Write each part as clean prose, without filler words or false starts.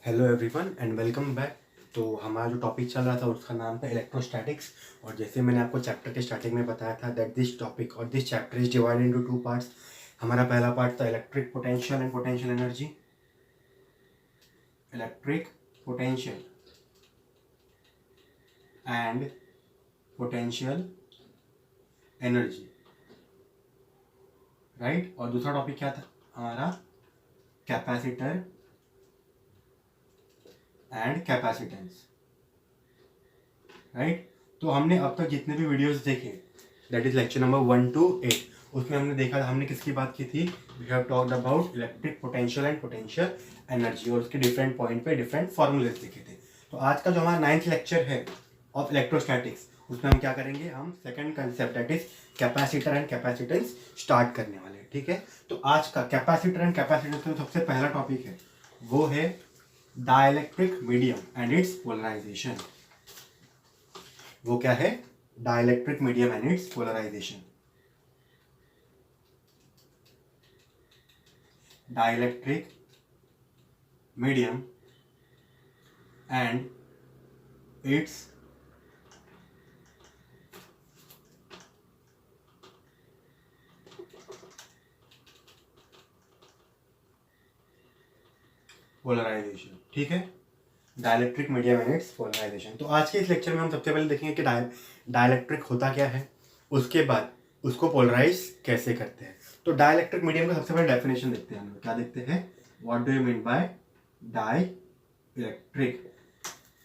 Hello everyone and welcome back. तो हमारा जो टॉपिक चल रहा था उसका नाम था इलेक्ट्रोस्टैटिक्स। और जैसे मैंने आपको चैप्टर के स्टार्टिंग में बताया था दैट दिस टॉपिक और this chapter is divided into two parts. हमारा पहला पार्ट था electric potential and potential energy. Electric potential and potential energy, right. और दूसरा टॉपिक क्या था हमारा? Capacitor and capacitance, right. तो हमने अब तक जितने भी वीडियोस देखे that is lecture number 1 to 8, उसमें हमने देखा हमने किसकी बात की थी? We have talked about electric potential and potential energy और उसके डिफरेंट पॉइंट पे डिफरेंट फॉर्मूलेस देखे थे। तो आज का जो हमारा 9th लेक्चर है ऑफ इलेक्ट्रोस्टैटिक्स, उसमें हम क्या करेंगे? हम second concept that is capacitor and capacitance start करने वाले हैं, ठीक है। तो आज का कैपेसिटर एंड कैपेसिटेंस का सबसे पहला टॉपिक है वो है dielectric medium and its polarisation. वो क्या है? Dielectric medium and its polarisation. Dielectric medium and its polarisation, ठीक है। Dielectric medium and its polarisation. तो आज के इस लेक्चर में हम सबसे पहले देखेंगे कि डाइलेक्ट्रिक होता क्या है, उसके बाद उसको पोलराइज कैसे करते हैं। तो डाइलेक्ट्रिक मीडियम का सबसे पहले डेफिनेशन देखते हैं हम लोग। क्या देखते हैं? What do you mean by dielectric?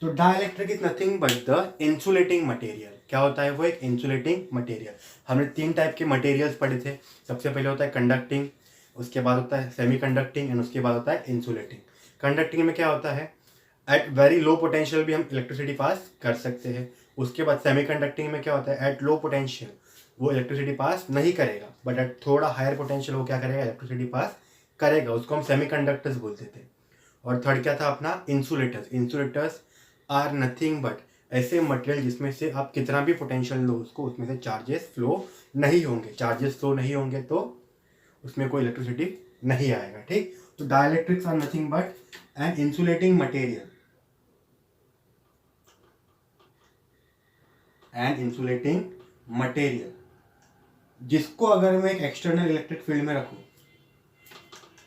तो dielectric is nothing but the insulating material. क्या होता है वो? एक इंसुलेटिंग मटेरियल। हमने 3 टाइप के मटेरियल्स पढ़े थे। सबसे पहले होता है कंडक्टिंग, उसके बाद होता है सेमी कंडक्टिंग एंड उसके बाद होता है इंसुलेटिंग। कंडक्टिंग में क्या होता है? एट वेरी लो पोटेंशियल भी हम इलेक्ट्रिसिटी पास कर सकते हैं। उसके बाद सेमी कंडक्टिंग में क्या होता है? एट लो पोटेंशियल वो इलेक्ट्रिसिटी पास नहीं करेगा, बट एट थोड़ा हायर पोटेंशियल वो क्या करेगा? इलेक्ट्रिसिटी पास करेगा। उसको हम सेमी कंडक्टर्स बोलते थे। और थर्ड क्या था अपना? Insulators. Insulators are nothing but ऐसे मटेरियल जिसमें से आप कितना भी पोटेंशियल लो उसको, उसमें से चार्जेस फ्लो नहीं होंगे। चार्जेस फ्लो नहीं होंगे तो उसमें कोई इलेक्ट्रिसिटी नहीं आएगा, ठीक। तो dielectrics are nothing but an insulating material, an insulating material जिसको अगर मैं एक एक्सटर्नल इलेक्ट्रिक फील्ड में रखूं,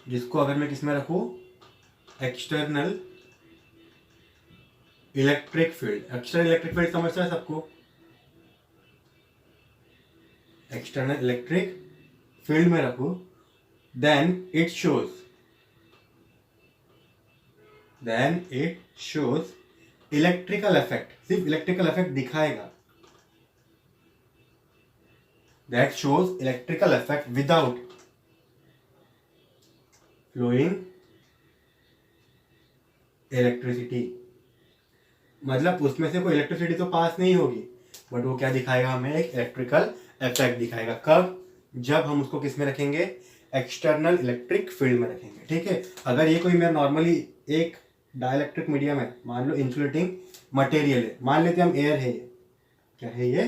जिसको अगर मैं किस में रखूं? External electric field. External electric field समझता है सबको? एक्सटर्नल इलेक्ट्रिक फील्ड में रखूं then it shows electrical effect. सिर्फ इलेक्ट्रिकल इफेक्ट दिखाएगा। That shows electrical effect without flowing electricity. मतलब उसमें से कोई इलेक्ट्रिसिटी तो पास नहीं होगी, बट वो क्या दिखाएगा हमें? एक इलेक्ट्रिकल इफेक्ट दिखाएगा। कब? जब हम उसको किस में रखेंगे? एक्सटर्नल इलेक्ट्रिक फील्ड में रखेंगे, ठीक है। अगर ये कोई मेरा नॉर्मली एक डाइलेक्ट्रिक मीडियम है, मान लो इंसुलेटिंग मटेरियल है, मान लेते हैं हम एयर है, ये क्या है? ये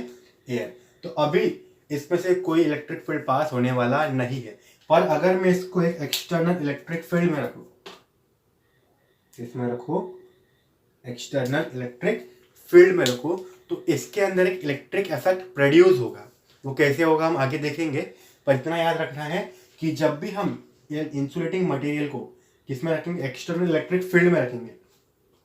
एयर। तो अभी इसमें से कोई इलेक्ट्रिक फील्ड पास होने वाला नहीं है। पर अगर मैं इसको एक एक्सटर्नल इलेक्ट्रिक फील्ड में रखूं, इसमें रखो एक्सटर्नल इलेक्ट्रिक फील्ड में रखो, तो इसके अंदर एक इलेक्ट्रिक इफेक्ट प्रोड्यूस होगा। वो कैसे होगा हम आगे देखेंगे, पर इतना याद रखना है कि जब भी हम इंसुलेटिंग मटेरियल को किसमें रखेंगे? एक्सटर्नल इलेक्ट्रिक फील्ड में रखेंगे,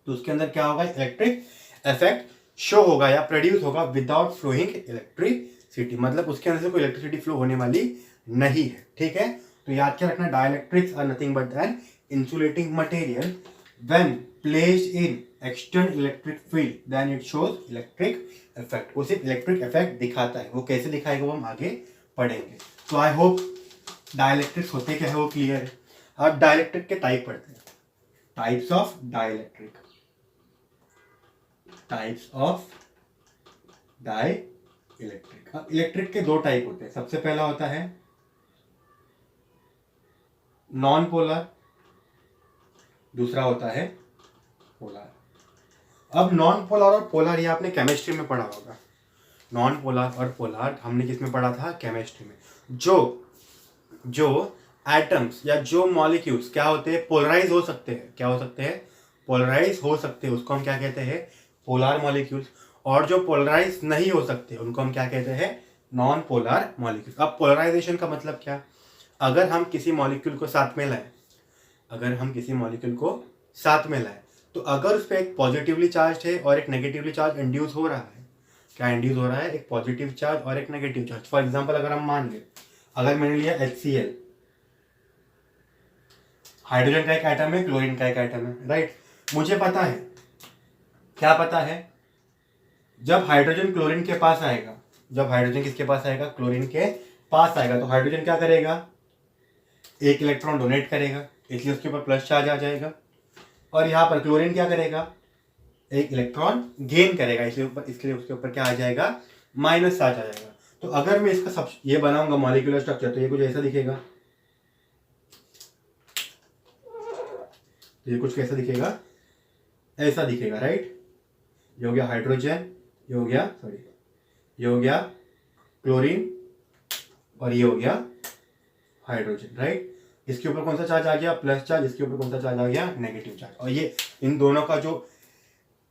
तो उसके अंदर क्या होगा? इलेक्ट्रिक इफेक्ट शो होगा या प्रोड्यूस होगा विदाउट फ्लोइंग इलेक्ट्रिसिटी। मतलब उसके अंदर से कोई इलेक्ट्रिसिटी फ्लो होने वाली नहीं है, ठीक है। तो याद क्या रखना? Dielectrics are nothing but an insulating material when placed in external electric field then it shows electric effect. वो सिर्फ इलेक्ट्रिक इफेक्ट दिखाता है। वो कैसे दिखाएगा वो हम आगे पढ़ेंगे। तो आई होप डाइलेक्ट्रिक्स होते क्या है वो क्लियर है। अब डाइलेक्ट्रिक के टाइप पढ़ते हैं। Types of dielectric. Types of dielectric. अब इलेक्ट्रिक के 2 टाइप होते हैं। सबसे पहला होता है नॉन पोलर, दूसरा होता है पोलर। अब नॉन पोलर और पोलर ये आपने केमिस्ट्री में पढ़ा होगा। नॉन पोलर और पोलर हमने किस में पढ़ा था? केमिस्ट्री में। जो एटम्स या जो मॉलिक्यूल्स क्या होते हैं? पोलराइज हो सकते हैं। क्या हो सकते हैं? पोलराइज हो सकते हैं उसको हम क्या कहते हैं, पोलर मॉलिक्यूल्स, और जो पोलराइज नहीं हो सकते उनको हम क्या कहते हैं, नॉन पोलर मॉलिक्यूल। अब पोलराइजेशन का मतलब क्या, अगर हम किसी मॉलिक्यूल को साथ में लाए, अगर हम किसी मॉलिक्यूल को साथ में लाए तो अगर उस पर एक पॉजिटिवली चार्ज है और एक नेगेटिवली चार्ज इंड्यूस हो रहा है, क्या इंड्यूस हो रहा है, एक पॉजिटिव चार्ज और एक नेगेटिव चार्ज। फॉर एग्जांपल अगर हम मान लें, अगर मैंने लिया HCl, हाइड्रोजन का एक एटम है, क्लोरीन का एक एटम है, राइट। मुझे पता है, क्या पता है, जब हाइड्रोजन क्लोरीन के पास आएगा, जब हाइड्रोजन किसके पास आएगा, क्लोरीन के पास आएगा, तो हाइड्रोजन क्या करेगा, एक इलेक्ट्रॉन डोनेट करेगा, इसलिए उसके ऊपर प्लस चार्ज आ जाएगा, और यहाँ पर क्लोरीन क्या करेगा, एक इलेक्ट्रॉन गेन करेगा, इसलिए उसके ऊपर क्या आ जाएगा, माइनस चार्ज आ जाएगा। तो अगर मैं इसका सब ये बनाऊंगा मॉलिक्यूलर स्ट्रक्चर, तो ये कुछ ऐसा दिखेगा, तो ये कुछ कैसा दिखेगा, ऐसा दिखेगा, राइट। ये हो गया हाइड्रोजन, ये हो गया, सॉरी, ये हो गया क्लोरीन, और ये हो गया हाइड्रोजन, राइट। इसके ऊपर कौन सा चार्ज आ गया, प्लस चार्ज, इसके ऊपर कौन सा चार्ज आ गया, नेगेटिव चार्ज। और ये इन दोनों का जो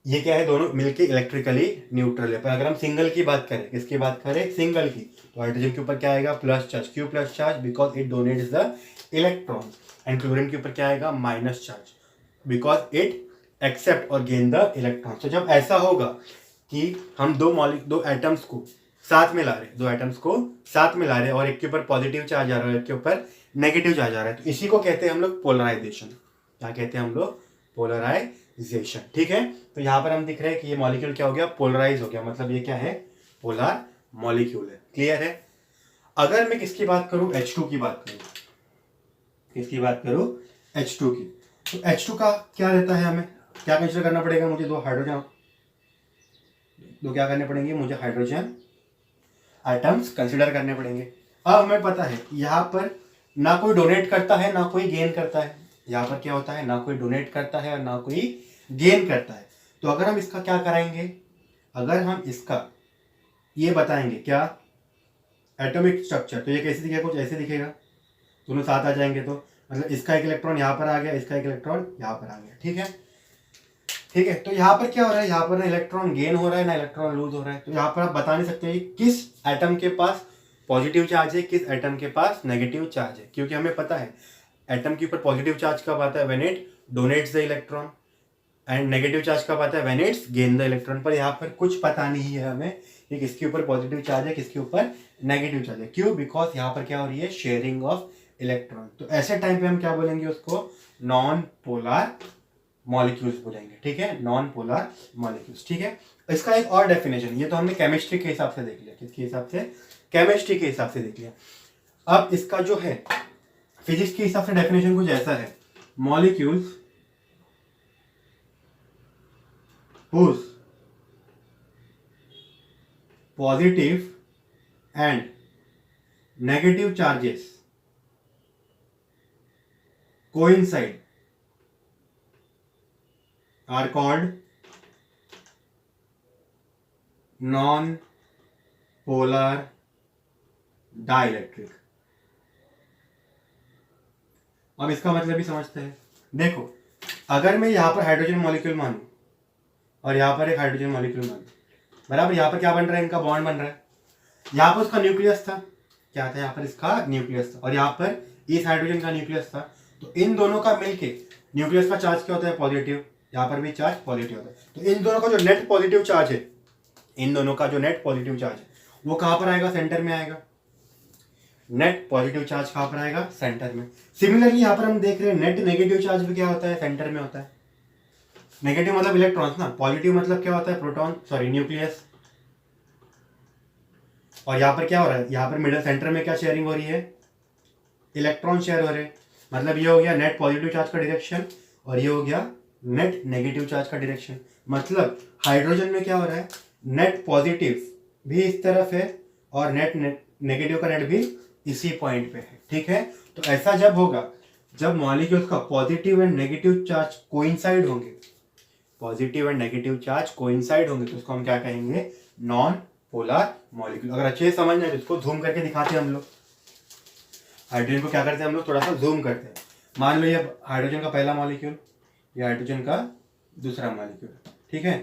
ये क्या है, दोनों मिलके इलेक्ट्रिकली न्यूट्रल है। पर अगर हम सिंगल की बात करें, किसकी बात करें, सिंगल की, तो हाइड्रोजन के ऊपर क्या आएगा, प्लस चार्ज। क्यों plus charge, because it donates the electron. And chlorine के ऊपर क्या आएगा, minus charge, because it accept और गेन द इलेक्ट्रॉन। तो जब ऐसा होगा कि हम दो एटम्स को साथ में ला रहे, दो एटम्स को साथ में ला रहे और एक के ऊपर पॉजिटिव चार्ज आ रहा है, एक के ऊपर नेगेटिव चार्ज आ रहा है, तो इसी को कहते हैं हम लोग पोलराइजेशन। क्या कहते हैं हम लोग, पोलराइजेशन, ठीक है। तो यहाँ पर हम दिख रहे हैं कि ये मॉलिक्यूल क्या हो गया, पोलराइज हो गया, मतलब ये क्या है, पोलर मॉलिक्यूल है। क्लियर है। अगर मैं किसकी बात करूं, H2 की बात करूं, किसकी बात करूं, H2 की, तो H2 का क्या रहता है, हमें क्या कंसिडर करना पड़ेगा, मुझे दो क्या करने पड़ेंगे, मुझे हाइड्रोजन आइटम्स कंसिडर करने पड़ेंगे। अब हमें पता है यहाँ पर ना कोई डोनेट करता है ना कोई गेन करता है, यहाँ पर क्या होता है, ना कोई डोनेट करता है और ना कोई गेन करता है। तो अगर हम इसका क्या कराएंगे, अगर हम इसका ये बताएंगे क्या, एटॉमिक स्ट्रक्चर, तो ये कैसे दिखेगा, कुछ ऐसे दिखेगा, दोनों साथ आ जाएंगे, तो मतलब इसका एक इलेक्ट्रॉन यहाँ पर आ गया, इसका एक इलेक्ट्रॉन यहाँ पर आ गया, ठीक है, ठीक है। तो यहाँ पर क्या हो रहा है, यहाँ पर ना इलेक्ट्रॉन गेन हो रहा है ना इलेक्ट्रॉन लूज हो रहा है। तो यहाँ पर आप बता नहीं सकते किस एटम के पास पॉजिटिव चार्ज है, किस एटम के पास नेगेटिव चार्ज है, क्योंकि हमें पता है एटम के ऊपर पॉजिटिव चार्ज कब आता है, when it donates the electron, and negative charge कब आता है, when it's gain the electron. पर यहाँ पर कुछ पता नहीं है हमें कि किसके ऊपर पॉजिटिव चार्ज है, किसके ऊपर नेगेटिव चार्ज है। क्यों, बिकॉज यहाँ पर क्या हो रही है, शेयरिंग ऑफ इलेक्ट्रॉन। तो ऐसे टाइम पे हम क्या बोलेंगे उसको, नॉन पोलर मॉलिक्यूल्स बोलेंगे, ठीक है, नॉन पोलर मॉलिक्यूल्स, ठीक है। इसका एक और डेफिनेशन, ये तो हमने केमिस्ट्री के हिसाब से देख लिया, किसके हिसाब से, केमिस्ट्री के हिसाब से देख लिया। अब इसका जो है फिजिक्स के हिसाब से डेफिनेशन कुछ ऐसा है, molecules whose positive and negative charges coincide are called non-polar dielectric। अब इसका मतलब भी समझते हैं। देखो, अगर मैं यहां पर हाइड्रोजन मॉलिक्यूल मानूं और यहाँ पर एक हाइड्रोजन मॉलिक्यूल मानूं, बराबर, यहाँ पर क्या बन रहा है, इनका बॉन्ड बन रहा है। यहाँ पर उसका न्यूक्लियस था, क्या था, यहाँ पर इसका न्यूक्लियस था, और यहाँ पर इस हाइड्रोजन का न्यूक्लियस था। तो इन दोनों का मिलके न्यूक्लियस का चार्ज क्या होता है, पॉजिटिव, यहाँ पर भी चार्ज पॉजिटिव होता है। तो इन दोनों का जो नेट पॉजिटिव चार्ज है, इन दोनों का जो नेट पॉजिटिव चार्ज है वो कहाँ पर आएगा, सेंटर में आएगा। नेट पॉजिटिव चार्ज कहाँ पर आएगा, सेंटर में। सिमिलरली यहाँ पर हम देख रहे हैं नेट नेगेटिव चार्ज भी क्या होता है, सेंटर में होता है। नेगेटिव मतलब इलेक्ट्रॉन्स ना, पॉजिटिव मतलब क्या होता है, प्रोटॉन, सॉरी न्यूक्लियस। और यहाँ पर क्या हो रहा है, यहाँ पर मिडिल सेंटर में क्या शेयरिंग हो रही है, इलेक्ट्रॉन शेयर हो रहे हैं। मतलब ये हो गया नेट पॉजिटिव चार्ज का डायरेक्शन और ये हो गया नेट नेगेटिव चार्ज का डायरेक्शन। मतलब हाइड्रोजन में क्या हो रहा है, नेट पॉजिटिव भी इस तरफ है और नेट नेगेटिव का नेट भी इसी पॉइंट पे है, ठीक है। तो ऐसा जब होगा, जब मॉलिक्यूल्स का positive and negative charge coincide होंगे, positive and negative charge coincide होंगे, तो उसको हम क्या कहेंगे, नॉन पोलर मॉलिक्यूल। अगर अच्छे से समझना है तो इसको जूम करके दिखाते हैं हम लोग। हाइड्रोजन को क्या करते हैं हम लोग, थोड़ा सा जूम करते हैं। मान लो ये हाइड्रोजन का पहला मॉलिक्यूल, ये हाइड्रोजन का दूसरा मॉलिक्यूल, ठीक है।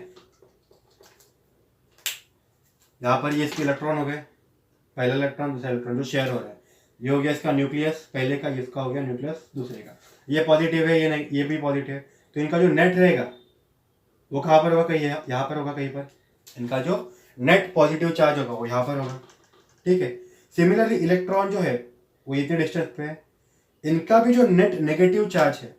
यहाँ पर ये इसके इलेक्ट्रॉन हो गए, पहला इलेक्ट्रॉन दूसरा इलेक्ट्रॉन जो शेयर हो रहा है। ये हो गया इसका न्यूक्लियस पहले का, इसका हो गया न्यूक्लियस दूसरे का। ये पॉजिटिव है, ये नहीं, ये भी पॉजिटिव है। तो इनका जो नेट रहेगा वो कहाँ पर होगा, कहीं यहाँ पर होगा कहीं पर। इनका जो नेट पॉजिटिव चार्ज होगा वो यहाँ पर होगा, ठीक है। सिमिलरली इलेक्ट्रॉन जो है वो इतने डिस्टेंस पे है, इनका भी जो नेट नेगेटिव चार्ज है,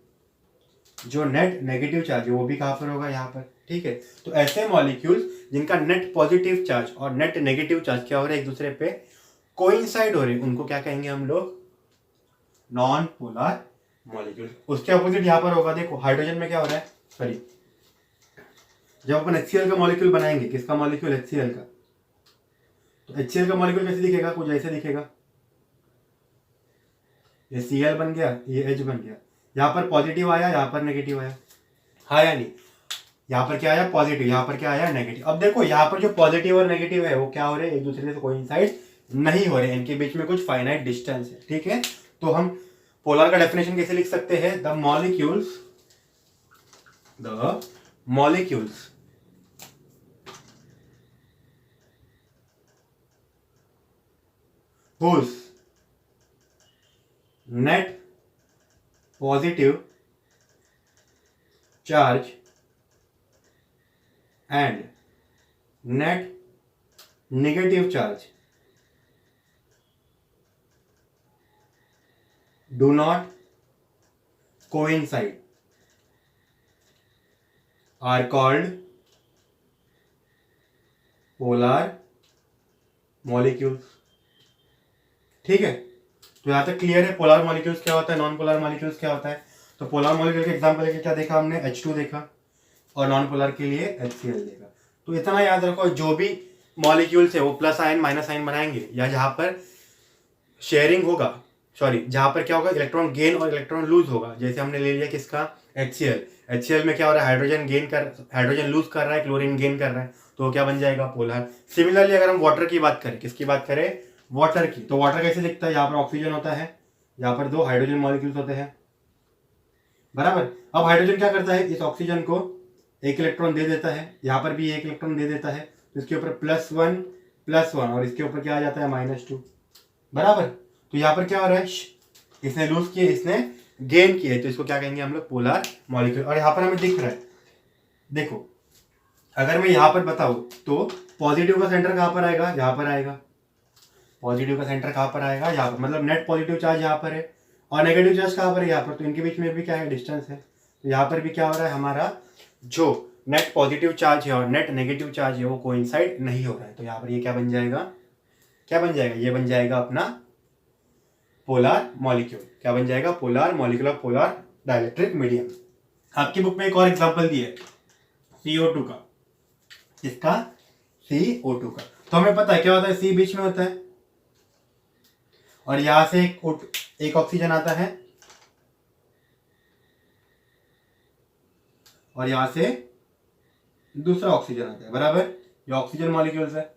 जो नेट नेगेटिव चार्ज है वो भी कहाँ पर होगा, यहाँ पर, ठीक है। तो ऐसे मॉलिक्यूल्स जिनका नेट पॉजिटिव चार्ज और नेट नेगेटिव चार्ज क्या हो रहा है, एक दूसरे पे कोइंसाइड हो रहे हैं, उनको क्या कहेंगे हम लोग, नॉन पोलर मॉलिक्यूल। उसके अपोजिट यहाँ पर होगा, देखो हाइड्रोजन में क्या हो रहा है, सॉरी, जब अपन HCl का मॉलिक्यूल बनाएंगे, किसका मॉलिक्यूल, HCl का, तो HCl का मॉलिक्यूल कैसे दिखेगा, कुछ ऐसे दिखेगा। ये Cl बन गया, ये H बन गया, यहाँ पर पॉजिटिव आया, यहाँ पर नेगेटिव आया, हाँ या नहीं। यहाँ पर क्या आया, पॉजिटिव, यहाँ पर क्या आया, नेगेटिव। अब देखो यहाँ पर जो पॉजिटिव और नेगेटिव है वो क्या हो रहे हैं, एक दूसरे से कोइंसाइड नहीं हो रहे, इनके बीच में कुछ फाइनाइट डिस्टेंस है, ठीक है। तो हम पोलर का डेफिनेशन कैसे लिख सकते हैं, the molecules whose net positive charge and net negative charge do not coincide are called polar molecules, ठीक है। तो यहाँ तक क्लियर है, पोलर मॉलिक्यूल्स क्या होता है, नॉन पोलर मॉलिक्यूल्स क्या होता है। तो पोलर मॉलिक्यूल के एग्जांपल लेके क्या देखा हमने, H2 देखा, और नॉन पोलर के लिए HCl देखा। तो इतना याद रखो, जो भी मॉलिक्यूल्स है वो प्लस आयन माइनस आयन बनाएंगे, या जहाँ पर शेयरिंग होगा, सॉरी, जहाँ पर क्या होगा, इलेक्ट्रॉन गेन और इलेक्ट्रॉन लूज होगा। जैसे हमने ले लिया किसका, HCl में क्या हो रहा है, हाइड्रोजन लूज कर रहा है, क्लोरीन गेन कर रहा है, तो क्या बन जाएगा, पोलर। सिमिलरली अगर हम वाटर की बात करें, किसकी बात करें, वाटर की, तो वाटर कैसे दिखता है, यहाँ पर ऑक्सीजन होता है, यहाँ पर 2 हाइड्रोजन मॉलिक्यूल्स होते हैं, बराबर। अब हाइड्रोजन क्या करता है, इस ऑक्सीजन को एक इलेक्ट्रॉन दे देता है, यहाँ पर भी एक इलेक्ट्रॉन दे देता है, तो इसके ऊपर +1 और इसके ऊपर क्या आ जाता है, -2, बराबर। तो यहाँ पर क्या हो रहा है, इसने लूज किए, इसने गेन किए, तो इसको क्या कहेंगे हम लोग, पोलर मॉलिक्यूल। और यहाँ पर हमें दिख रहा है, देखो अगर मैं यहाँ पर बताऊँ तो पॉजिटिव का सेंटर कहाँ पर आएगा, यहाँ पर आएगा, पॉजिटिव का सेंटर कहाँ पर आएगा, यहाँ पर, मतलब नेट पॉजिटिव चार्ज यहाँ पर है और नेगेटिव चार्ज कहाँ पर है, यहाँ पर। तो इनके बीच में भी क्या है, डिस्टेंस है। तो यहाँ पर भी क्या हो रहा है, हमारा जो नेट पॉजिटिव चार्ज है और नेट नेगेटिव चार्ज है वो कोइंसाइड नहीं हो रहा है। तो यहाँ पर ये क्या बन जाएगा, क्या बन जाएगा, ये बन जाएगा अपना पोलर मॉलिक्यूल। क्या बन जाएगा, polar molecule of polar dielectric medium. आपकी बुक में एक और एग्जाम्पल दिए CO2 का, इसका CO2 का। तो हमें पता है क्या होता है, C बीच में होता है और यहां से एक ऑक्सीजन आता है और यहां से दूसरा ऑक्सीजन आता है, बराबर। ये ऑक्सीजन मॉलिक्यूल्स है,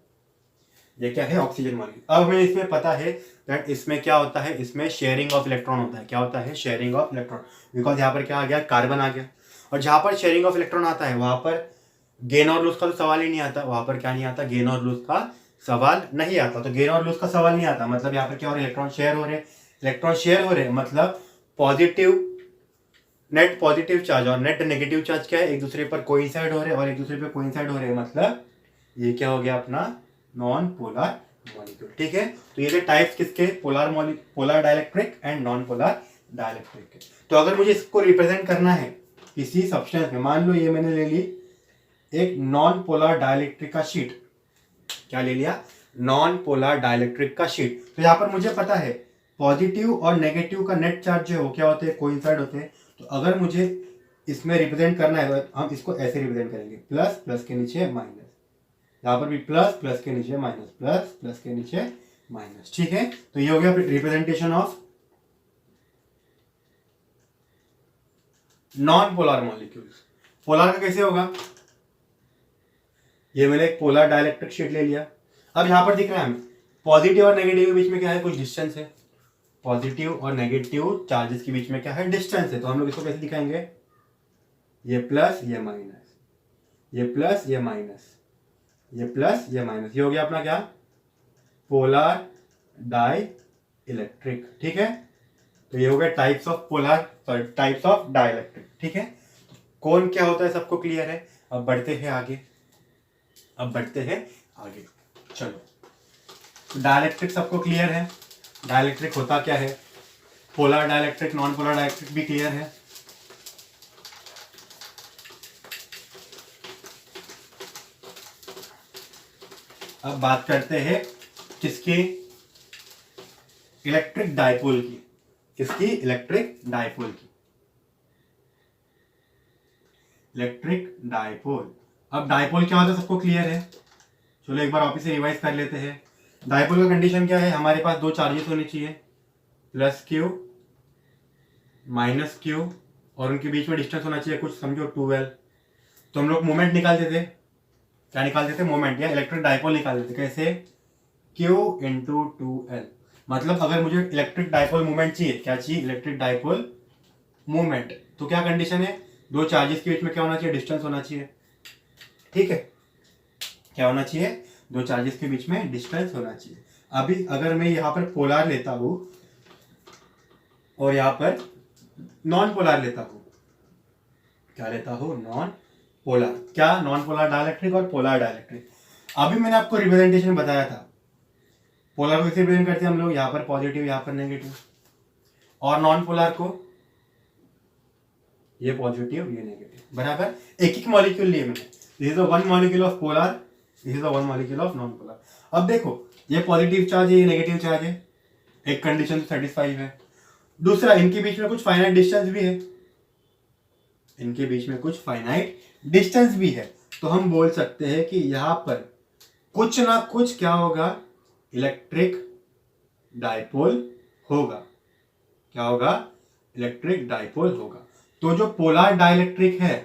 ये क्या है, ऑक्सीजन मॉलिक्यूल। अब हमें इसमें पता है दैट इसमें क्या होता है, इसमें शेयरिंग ऑफ इलेक्ट्रॉन होता है। क्या होता है, शेयरिंग ऑफ इलेक्ट्रॉन, बिकॉज यहाँ पर क्या आ गया, कार्बन आ गया। और जहां पर शेयरिंग ऑफ इलेक्ट्रॉन आता है वहां पर गेन और लूज का तो सवाल ही नहीं आता, वहां पर क्या नहीं आता, गेन और लूज का सवाल नहीं आता। तो गेन और लूज का सवाल नहीं आता, मतलब यहाँ पर क्या हो रहा है, इलेक्ट्रॉन शेयर हो रहे हैं, इलेक्ट्रॉन शेयर हो रहे हैं, मतलब पॉजिटिव, नेट पॉजिटिव चार्ज और नेट नेगेटिव चार्ज क्या है, एक दूसरे पर कोइंसाइड हो रहे हैं और एक दूसरे पर कोइंसाइड हो रहे हैं, मतलब ये क्या हो गया अपना नॉन पोलर मॉलिक्यूल, ठीक है। तो ये थे टाइप्स किसके, polar dielectric and non polar dielectric के। तो अगर मुझे इसको रिप्रेजेंट करना है किसी सब्सटेंस में, मान लो ये मैंने ले ली एक नॉन पोलर डाइलेक्ट्रिक का शीट, क्या ले लिया, नॉन पोलर डाइलेक्ट्रिक का शीट। तो यहाँ पर मुझे पता है पॉजिटिव और नेगेटिव का नेट चार्ज जो है वो क्या होते हैं, कोइंसाइड होते हैं। तो अगर मुझे इसमें रिप्रेजेंट करना है तो हम इसको ऐसे रिप्रेजेंट करेंगे, प्लस प्लस के नीचे माइनस, यहाँ पर भी प्लस प्लस के नीचे माइनस, प्लस प्लस के नीचे माइनस, ठीक है। तो ये हो गया representation of non polar molecules. Polar का कैसे होगा, ये मैंने एक पोलर डाइलेक्ट्रिक शीट ले लिया। अब यहां पर दिख रहा है हमें पॉजिटिव और नेगेटिव के बीच में क्या है, कुछ डिस्टेंस है, पॉजिटिव और नेगेटिव चार्जेस के बीच में क्या है, डिस्टेंस है। तो हम लोग इसको कैसे दिखाएंगे, ये प्लस ये माइनस, ये प्लस ये माइनस, ये प्लस ये माइनस, ये हो गया अपना क्या, पोलर डाई इलेक्ट्रिक। ठीक है, तो ये हो गया types of polar, sorry types of dielectric. ठीक है, कौन क्या होता है सबको क्लियर है। अब बढ़ते हैं आगे, अब बढ़ते हैं आगे। चलो, डाइलेक्ट्रिक सबको क्लियर है। डाइलेक्ट्रिक होता क्या है, polar dielectric, non polar dielectric भी क्लियर है। अब बात करते हैं किसकी, इलेक्ट्रिक डाइपोल की। किसकी, इलेक्ट्रिक डाइपोल की, इलेक्ट्रिक डाइपोल। अब डाइपोल क्या होता है सबको क्लियर है। चलो एक बार वापस से रिवाइज कर लेते हैं। डाइपोल का कंडीशन क्या है, हमारे पास दो चार्जेस होने चाहिए, प्लस क्यू माइनस क्यू, और उनके बीच में डिस्टेंस होना चाहिए कुछ, समझो 12। तो हम लोग मोमेंट निकालते थे, क्या निकालते थे, मोमेंट, या इलेक्ट्रिक डाइपोल निकालते थे। कैसे, Q इंटू 2L। मतलब अगर मुझे इलेक्ट्रिक डाइपोल मोमेंट चाहिए, क्या चाहिए, इलेक्ट्रिक डाइपोल मोमेंट, तो क्या कंडीशन है, दो चार्जेस के बीच में क्या होना चाहिए, डिस्टेंस होना चाहिए। ठीक है, क्या होना चाहिए, दो चार्जेस के बीच में डिस्टेंस होना चाहिए। अभी अगर मैं यहाँ पर पोलर लेता हूं और यहाँ पर नॉन पोलर लेता हूं, क्या लेता हूं, नॉन पोलर, क्या, नॉन पोलर डाइलेक्ट्रिक और पोलर डाइलेक्ट्रिक। अभी मैंने आपको रिप्रेजेंटेशन बताया था, पोलर को कैसे रिप्रेजेंट करते हैं हम लोग, यहाँ पर पॉजिटिव यहाँ पर नेगेटिव, और नॉन पोलर को ये पॉजिटिव ये नेगेटिव, बराबर। एक एक मॉलिक्यूल लिए मैंने, this is the one molecule of polar, this is the one molecule of non polar. अब देखो, ये पॉजिटिव चार्ज है, ये नेगेटिव चार्ज है, एक कंडीशन तो सेटिस्फाई है। दूसरा, इनके बीच में कुछ फाइनाइट डिस्टेंस भी है, इनके बीच में कुछ फाइनाइट डिस्टेंस भी है। तो हम बोल सकते हैं कि यहां पर कुछ ना कुछ क्या होगा, इलेक्ट्रिक डाइपोल होगा। क्या होगा, इलेक्ट्रिक डाइपोल होगा। तो जो पोलर डाइलेक्ट्रिक है,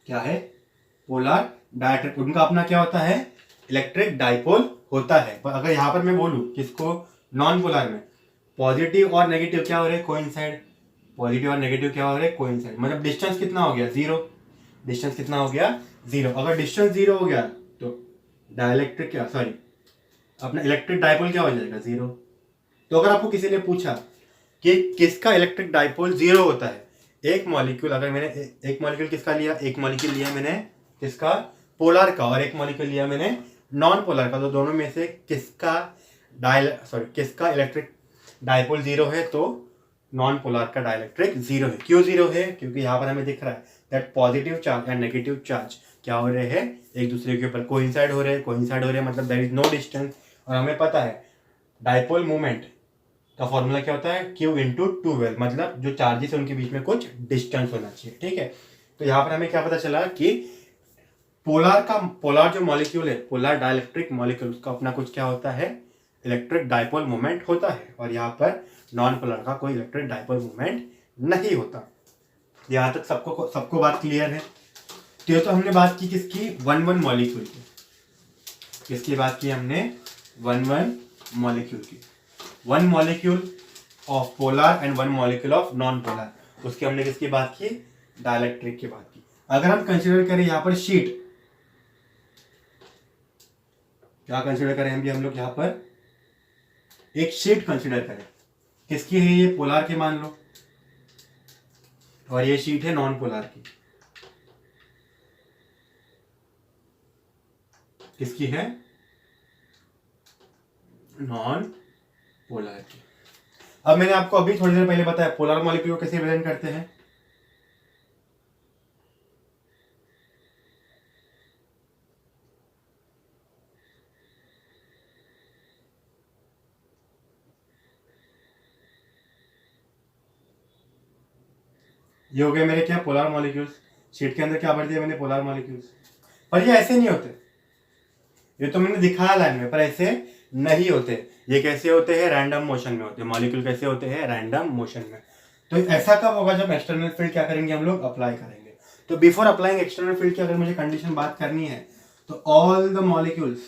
क्या है, पोलर डाइलेक्ट्रिक, उनका अपना क्या होता है, इलेक्ट्रिक डाइपोल होता है। पर अगर यहां पर मैं बोलूं किसको, नॉन पोलर में, पॉजिटिव और नेगेटिव क्या हो रहे हैं, कोइंसाइड, पॉजिटिव और नेगेटिव क्या हो रहे हैं, कोइंसाइड, मतलब डिस्टेंस कितना हो गया, जीरो। डिस्टेंस कितना हो गया, जीरो। अगर डिस्टेंस जीरो हो गया तो डाइलेक्ट्रिक क्या, सॉरी अपना इलेक्ट्रिक डाइपोल क्या हो जाएगा, जीरो। तो अगर आपको किसी ने पूछा कि किसका इलेक्ट्रिक डाइपोल जीरो होता है, एक मॉलिक्यूल, अगर मैंने एक मॉलिक्यूल किसका लिया, एक मॉलिक्यूल लिया मैंने किसका, पोलर का, और एक मॉलिक्यूल लिया मैंने नॉन पोलर का, तो दोनों में से किसका किसका इलेक्ट्रिक डाइपोल जीरो है, तो नॉन पोलर का डाइलेक्ट्रिक जीरो है। क्यों जीरो है, क्योंकि यहाँ पर हमें दिख रहा है that positive charge and negative charge क्या हो रहे हैं, एक दूसरे के ऊपर कोइंसाइड हो रहे हैं, कोइंसाइड हो रहे हैं मतलब देयर इज नो डिस्टेंस। और हमें पता है डाइपोल मोमेंट का फॉर्मूला क्या होता है, Q इंटू 2L, मतलब जो चार्जेस है उनके बीच में कुछ डिस्टेंस होना चाहिए। ठीक है, तो यहाँ पर हमें क्या पता चला कि पोलर जो मॉलिक्यूल है, पोलर डाइलेक्ट्रिक मॉलिक्यूल, उसका अपना कुछ क्या होता है, इलेक्ट्रिक डाइपोल मोमेंट होता है, और यहाँ पर नॉन पोलर का कोई इलेक्ट्रिक डाइपोल मोमेंट नहीं होता। यहाँ तक सबको बात क्लियर है। तो हमने बात की किसकी, वन वन मॉलिक्यूल की, किसकी बात की हमने, वन वन मॉलिक्यूल की, one molecule of polar and one molecule of non polar, उसकी हमने किसकी बात की, डाइलेक्ट्रिक की बात की। अगर हम कंसीडर करें यहाँ पर शीट, क्या कंसीडर करें हम लोग यहाँ पर एक शीट कंसीडर करें, किसकी है ये, पोलर की मान लो, और ये शीट है नॉन पोलर की, किसकी है, नॉन पोलर की। अब मैंने आपको अभी थोड़ी देर पहले बताया पोलर मॉलिक्यूल को कैसे रिप्रेजेंट करते हैं, ये हो गए मेरे क्या, पोलर मॉलिक्यूल्स। शीट के अंदर क्या भर दिया मैंने, पोलर मॉलिक्यूल्स। पर ये ऐसे नहीं होते, ये तो मैंने दिखाया लाइन में, पर ऐसे नहीं होते। ये कैसे होते हैं, रैंडम मोशन में होते हैं मॉलिक्यूल, कैसे होते हैं, रैंडम मोशन में। तो ऐसा कब होगा, जब एक्सटर्नल फील्ड क्या करेंगे हम लोग, अप्लाई करेंगे। तो बिफोर अप्लाइंग एक्सटर्नल फील्ड की अगर मुझे कंडीशन बात करनी है, तो all the molecules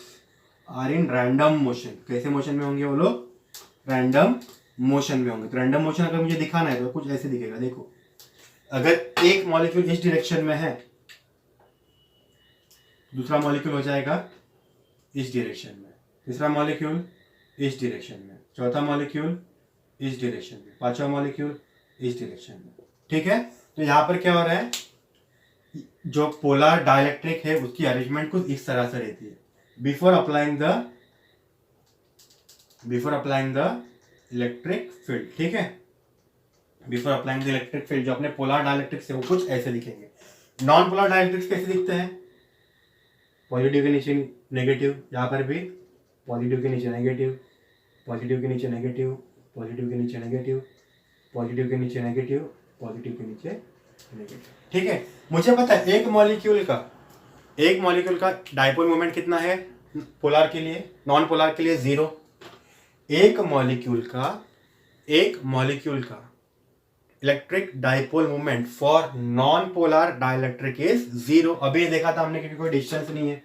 are in random motion. कैसे मोशन में होंगे वो लोग, रैंडम मोशन में होंगे। तो रैंडम मोशन अगर मुझे दिखाना है तो कुछ ऐसे दिखेगा, देखो अगर एक मॉलिक्यूल इस डायरेक्शन में है, दूसरा मॉलिक्यूल हो जाएगा इस डायरेक्शन में, तीसरा मॉलिक्यूल इस डायरेक्शन में, चौथा मॉलिक्यूल इस डायरेक्शन में, पांचवा मॉलिक्यूल इस डायरेक्शन में। ठीक है, तो यहां पर क्या हो रहा है, जो पोलर डाइलेक्ट्रिक है उसकी अरेंजमेंट कुछ इस तरह से रहती है before applying the electric field. ठीक है, before applying the electric field जो अपने पोलर डाइलेक्ट्रिक से वो कुछ ऐसे दिखेंगे। नॉन पोलर डाइलेक्ट्रिक्स कैसे दिखते हैं, पॉजिटिव के नीचे नेगेटिव, यहाँ पर भी पॉजिटिव के नीचे नेगेटिव, पॉजिटिव के नीचे नेगेटिव, पॉजिटिव के नीचे नेगेटिव, पॉजिटिव के नीचे नेगेटिव, पॉजिटिव के नीचे नेगेटिव। ठीक है, मुझे पता है एक मॉलिक्यूल का डाइपोल मोमेंट कितना है पोलर के लिए, नॉन पोलर के लिए 0। एक मॉलिक्यूल का electric dipole moment for non polar dielectric is 0। अभी देखा था हमने क्योंकि कोई डिस्टेंस नहीं है,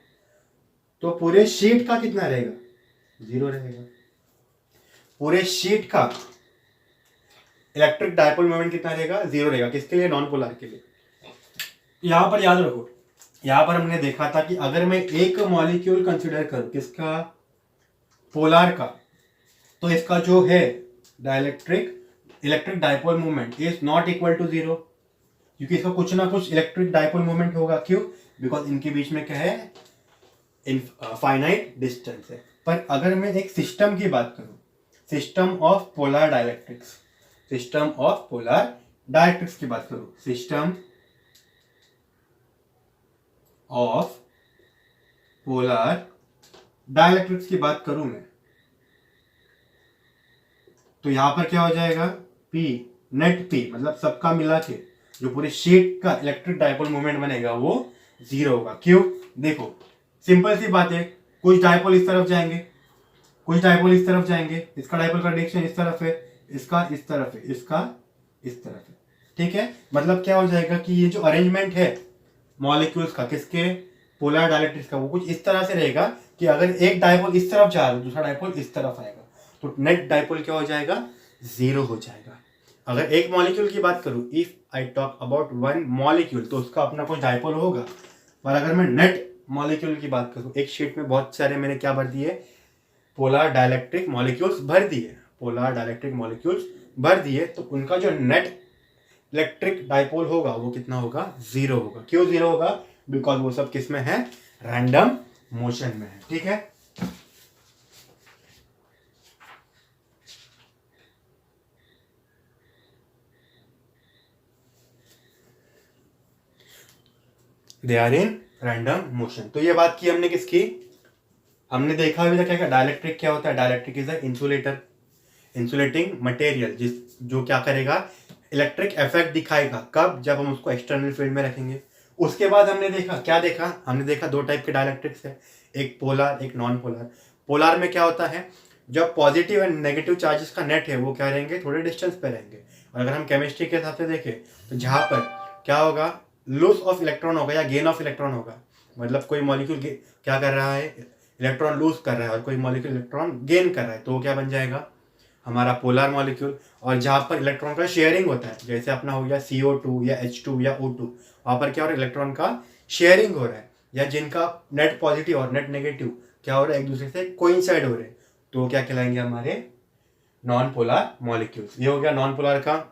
तो पूरे शीट का कितना रहेगा, 0 रहेगा। पूरे शीट का इलेक्ट्रिक डाइपोल मोमेंट कितना रहेगा, 0 रहेगा। किसके लिए, नॉन पोलर के लिए। यहां पर याद रखो, यहां पर हमने देखा था कि अगर मैं एक मॉलिक्यूल कंसिडर करूं किसका, पोलर का, तो इसका जो है electric dipole moment is not equal to 0, क्योंकि इसका कुछ ना कुछ इलेक्ट्रिक डाइपोल मोमेंट होगा। क्यों, बिकॉज इनके बीच में क्या है, फाइनाइट डिस्टेंस है। पर अगर मैं एक सिस्टम की बात करूं, सिस्टम ऑफ पोलर डाइलेक्ट्रिक्स की बात करूं, सिस्टम ऑफ पोलर डाइलेक्ट्रिक्स की बात करूं मैं, तो यहां पर क्या हो जाएगा, P नेट P मतलब सबका मिला के जो पूरे शीट का इलेक्ट्रिक डाइपोल मोमेंट बनेगा वो 0 होगा। क्यों, देखो सिंपल सी बात है, कुछ डाइपोल इस तरफ जाएंगे, कुछ डाइपोल इस तरफ जाएंगे, इसका डाइपोल का डायरेक्शन इस तरफ है, इसका इस तरफ है, इसका इस तरफ है। ठीक है, मतलब क्या हो जाएगा कि ये जो अरेंजमेंट है मॉलिक्यूल्स का, किसके, पोलर डाइलेक्ट्रिक्स का, वो कुछ इस तरह से रहेगा कि अगर एक डाइपोल इस तरफ जा रहा है, दूसरा डाइपोल इस तरफ आएगा, तो नेट डाइपोल क्या हो जाएगा, 0 हो जाएगा। अगर एक मॉलिक्यूल की बात करूं, if I talk about one molecule, तो उसका अपना कुछ डाइपोल होगा। पर अगर मैं नेट मॉलिक्यूल की बात करूं, एक शीट में बहुत सारे मैंने क्या भर दिए, पोलर डाइलेक्ट्रिक मॉलिक्यूल्स भर दिए, तो उनका जो नेट इलेक्ट्रिक डाइपोल होगा वो कितना होगा, 0 होगा। क्यों 0 होगा, बिकॉज वो सब किस में है, रैंडम मोशन में है। ठीक है, they are in random motion. तो ये बात की हमने किसकी, हमने देखा अभी तक क्या, डाइलेक्ट्रिक क्या होता है, dielectric is a insulating material जो क्या करेगा, इलेक्ट्रिक इफेक्ट दिखाएगा। कब, जब हम उसको एक्सटर्नल फील्ड में रखेंगे। उसके बाद हमने देखा दो टाइप के डाइलेक्ट्रिक्स है, एक पोलर एक नॉन पोलर। पोलर में क्या होता है, जब पॉजिटिव एंड नेगेटिव चार्जेस का नेट है वो क्या रहेंगे, थोड़े डिस्टेंस पे रहेंगे। और अगर हम केमिस्ट्री के हिसाब से देखें तो जहां पर क्या होगा, लॉस ऑफ इलेक्ट्रॉन होगा या गेन ऑफ इलेक्ट्रॉन होगा। मतलब कोई मॉलिक्यूल क्या कर रहा है, इलेक्ट्रॉन लूज कर रहा है, और कोई मॉलिक्यूल इलेक्ट्रॉन गेन कर रहा है, तो वो क्या बन जाएगा, हमारा पोलर मॉलिक्यूल। और जहां पर इलेक्ट्रॉन का शेयरिंग होता है, जैसे अपना हो गया CO2 या H2 या O2, वहां पर क्या हो रहा है, इलेक्ट्रॉन का शेयरिंग हो रहा है, या जिनका नेट पॉजिटिव और नेट नेगेटिव क्या हो रहा है, एक दूसरे से कोइंसाइड हो रहे हैं, तो वो क्या कहलाएंगे, हमारे नॉन पोलर मॉलिक्यूल्स। ये हो गया नॉन पोलर का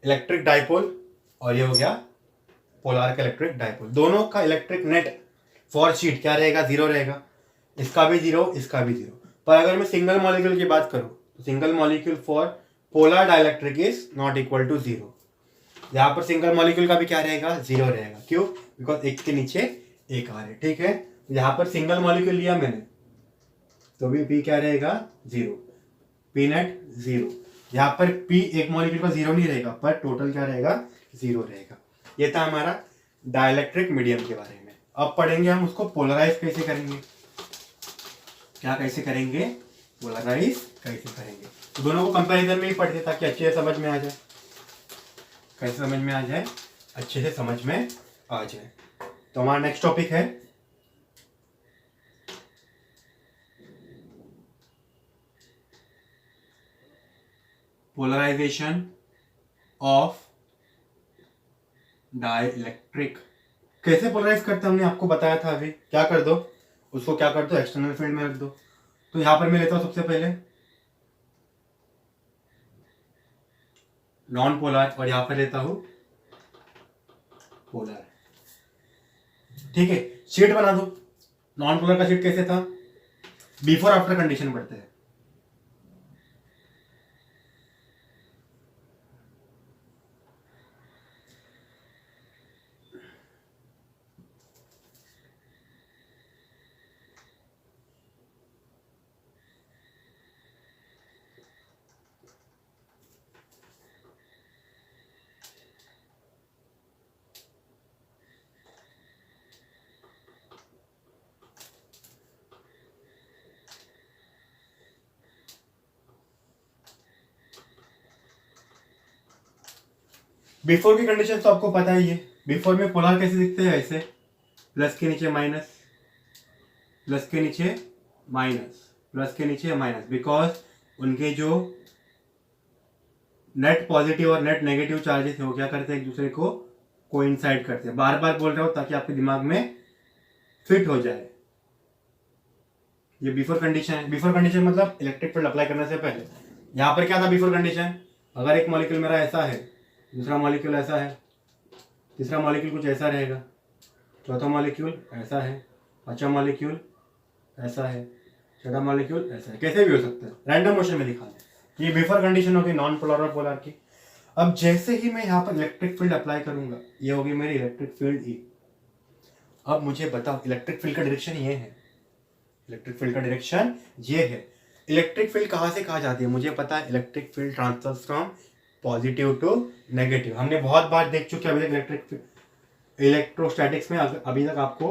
इलेक्ट्रिक डाइपोल, और ये हो गया पोलर का इलेक्ट्रिक डाइपोल। दोनों का इलेक्ट्रिक नेट फॉर शीट क्या रहेगा, 0 रहेगा। इसका भी 0, इसका भी 0। पर अगर मैं सिंगल मॉलिक्यूल की बात करूं, तो single molecule for polar dielectric is not equal to 0। यहां पर सिंगल मॉलिक्यूल का भी क्या रहेगा, 0 रहेगा। क्यों, बिकॉज एक के नीचे एक आ रहे। ठीक है, यहां पर सिंगल मॉलिक्यूल लिया मैंने, तो भी P क्या रहेगा, 0, P नेट 0। यहाँ पर P एक मॉलिक्यूल का 0 नहीं रहेगा, पर टोटल क्या रहेगा, 0 रहेगा। ये था हमारा डाइलेक्ट्रिक मीडियम के बारे में। अब पढ़ेंगे हम उसको पोलराइज कैसे करेंगे, पोलराइज कैसे करेंगे। तो दोनों को कंपैरिजन में ही पढ़ते ताकि अच्छे से समझ में आ जाए, कैसे समझ में आ जाए, अच्छे से समझ में आ जाए। तो हमारा नेक्स्ट टॉपिक है पोलराइजेशन ऑफ डाइलेक्ट्रिक। कैसे पोलराइज करते हैं हमने आपको बताया था अभी। क्या कर दो उसको, क्या कर दो, एक्सटर्नल फील्ड में रख दो। तो यहां पर मैं लेता हूं सबसे पहले नॉन पोलर और यहां पर लेता हूं पोलर। ठीक है, शीट बना दो। नॉन पोलर का शीट कैसे था, बिफोर आफ्टर कंडीशन पढ़ते हैं। बिफोर की कंडीशन तो आपको पता ही है। बिफोर में पोलर कैसे दिखते हैं, ऐसे प्लस के नीचे माइनस, प्लस के नीचे माइनस, प्लस के नीचे माइनस, बिकॉज उनके जो नेट पॉजिटिव और नेट नेगेटिव चार्जेस है वो क्या करते हैं, एक दूसरे को कोइंसाइड करते हैं। बार बार बोल रहा हूं ताकि आपके दिमाग में फिट हो जाए। ये बिफोर कंडीशन है। बिफोर कंडीशन मतलब इलेक्ट्रिक फील्ड अप्लाई करने से पहले। यहां पर क्या था बिफोर कंडीशन, अगर एक मॉलिक्यूल मेरा ऐसा है, दूसरा मॉलिक्यूल ऐसा है, तीसरा मॉलिक्यूल कुछ ऐसा रहेगा, चौथा मॉलिक्यूल ऐसा है, पांचवा मॉलिक्यूल ऐसा है, छठा मॉलिक्यूल ऐसा है, कैसे भी हो सकता है, रैंडम मोशन में दिखाना है। ये बिफोर कंडीशन होगी नॉन पोलर और पोलर की। अब जैसे ही मैं यहाँ पर इलेक्ट्रिक फील्ड अप्लाई करूंगा, ये होगी मेरी इलेक्ट्रिक फील्ड ई। अब मुझे बताओ इलेक्ट्रिक फील्ड का डायरेक्शन ये है, इलेक्ट्रिक फील्ड का डायरेक्शन ये है। इलेक्ट्रिक फील्ड कहाँ से कहाँ जाती है मुझे पता है, electric field transfers from positive to negative. हमने बहुत बार देख चुके अभी तक इलेक्ट्रिक इलेक्ट्रोस्टैटिक्स में। अभी तक आपको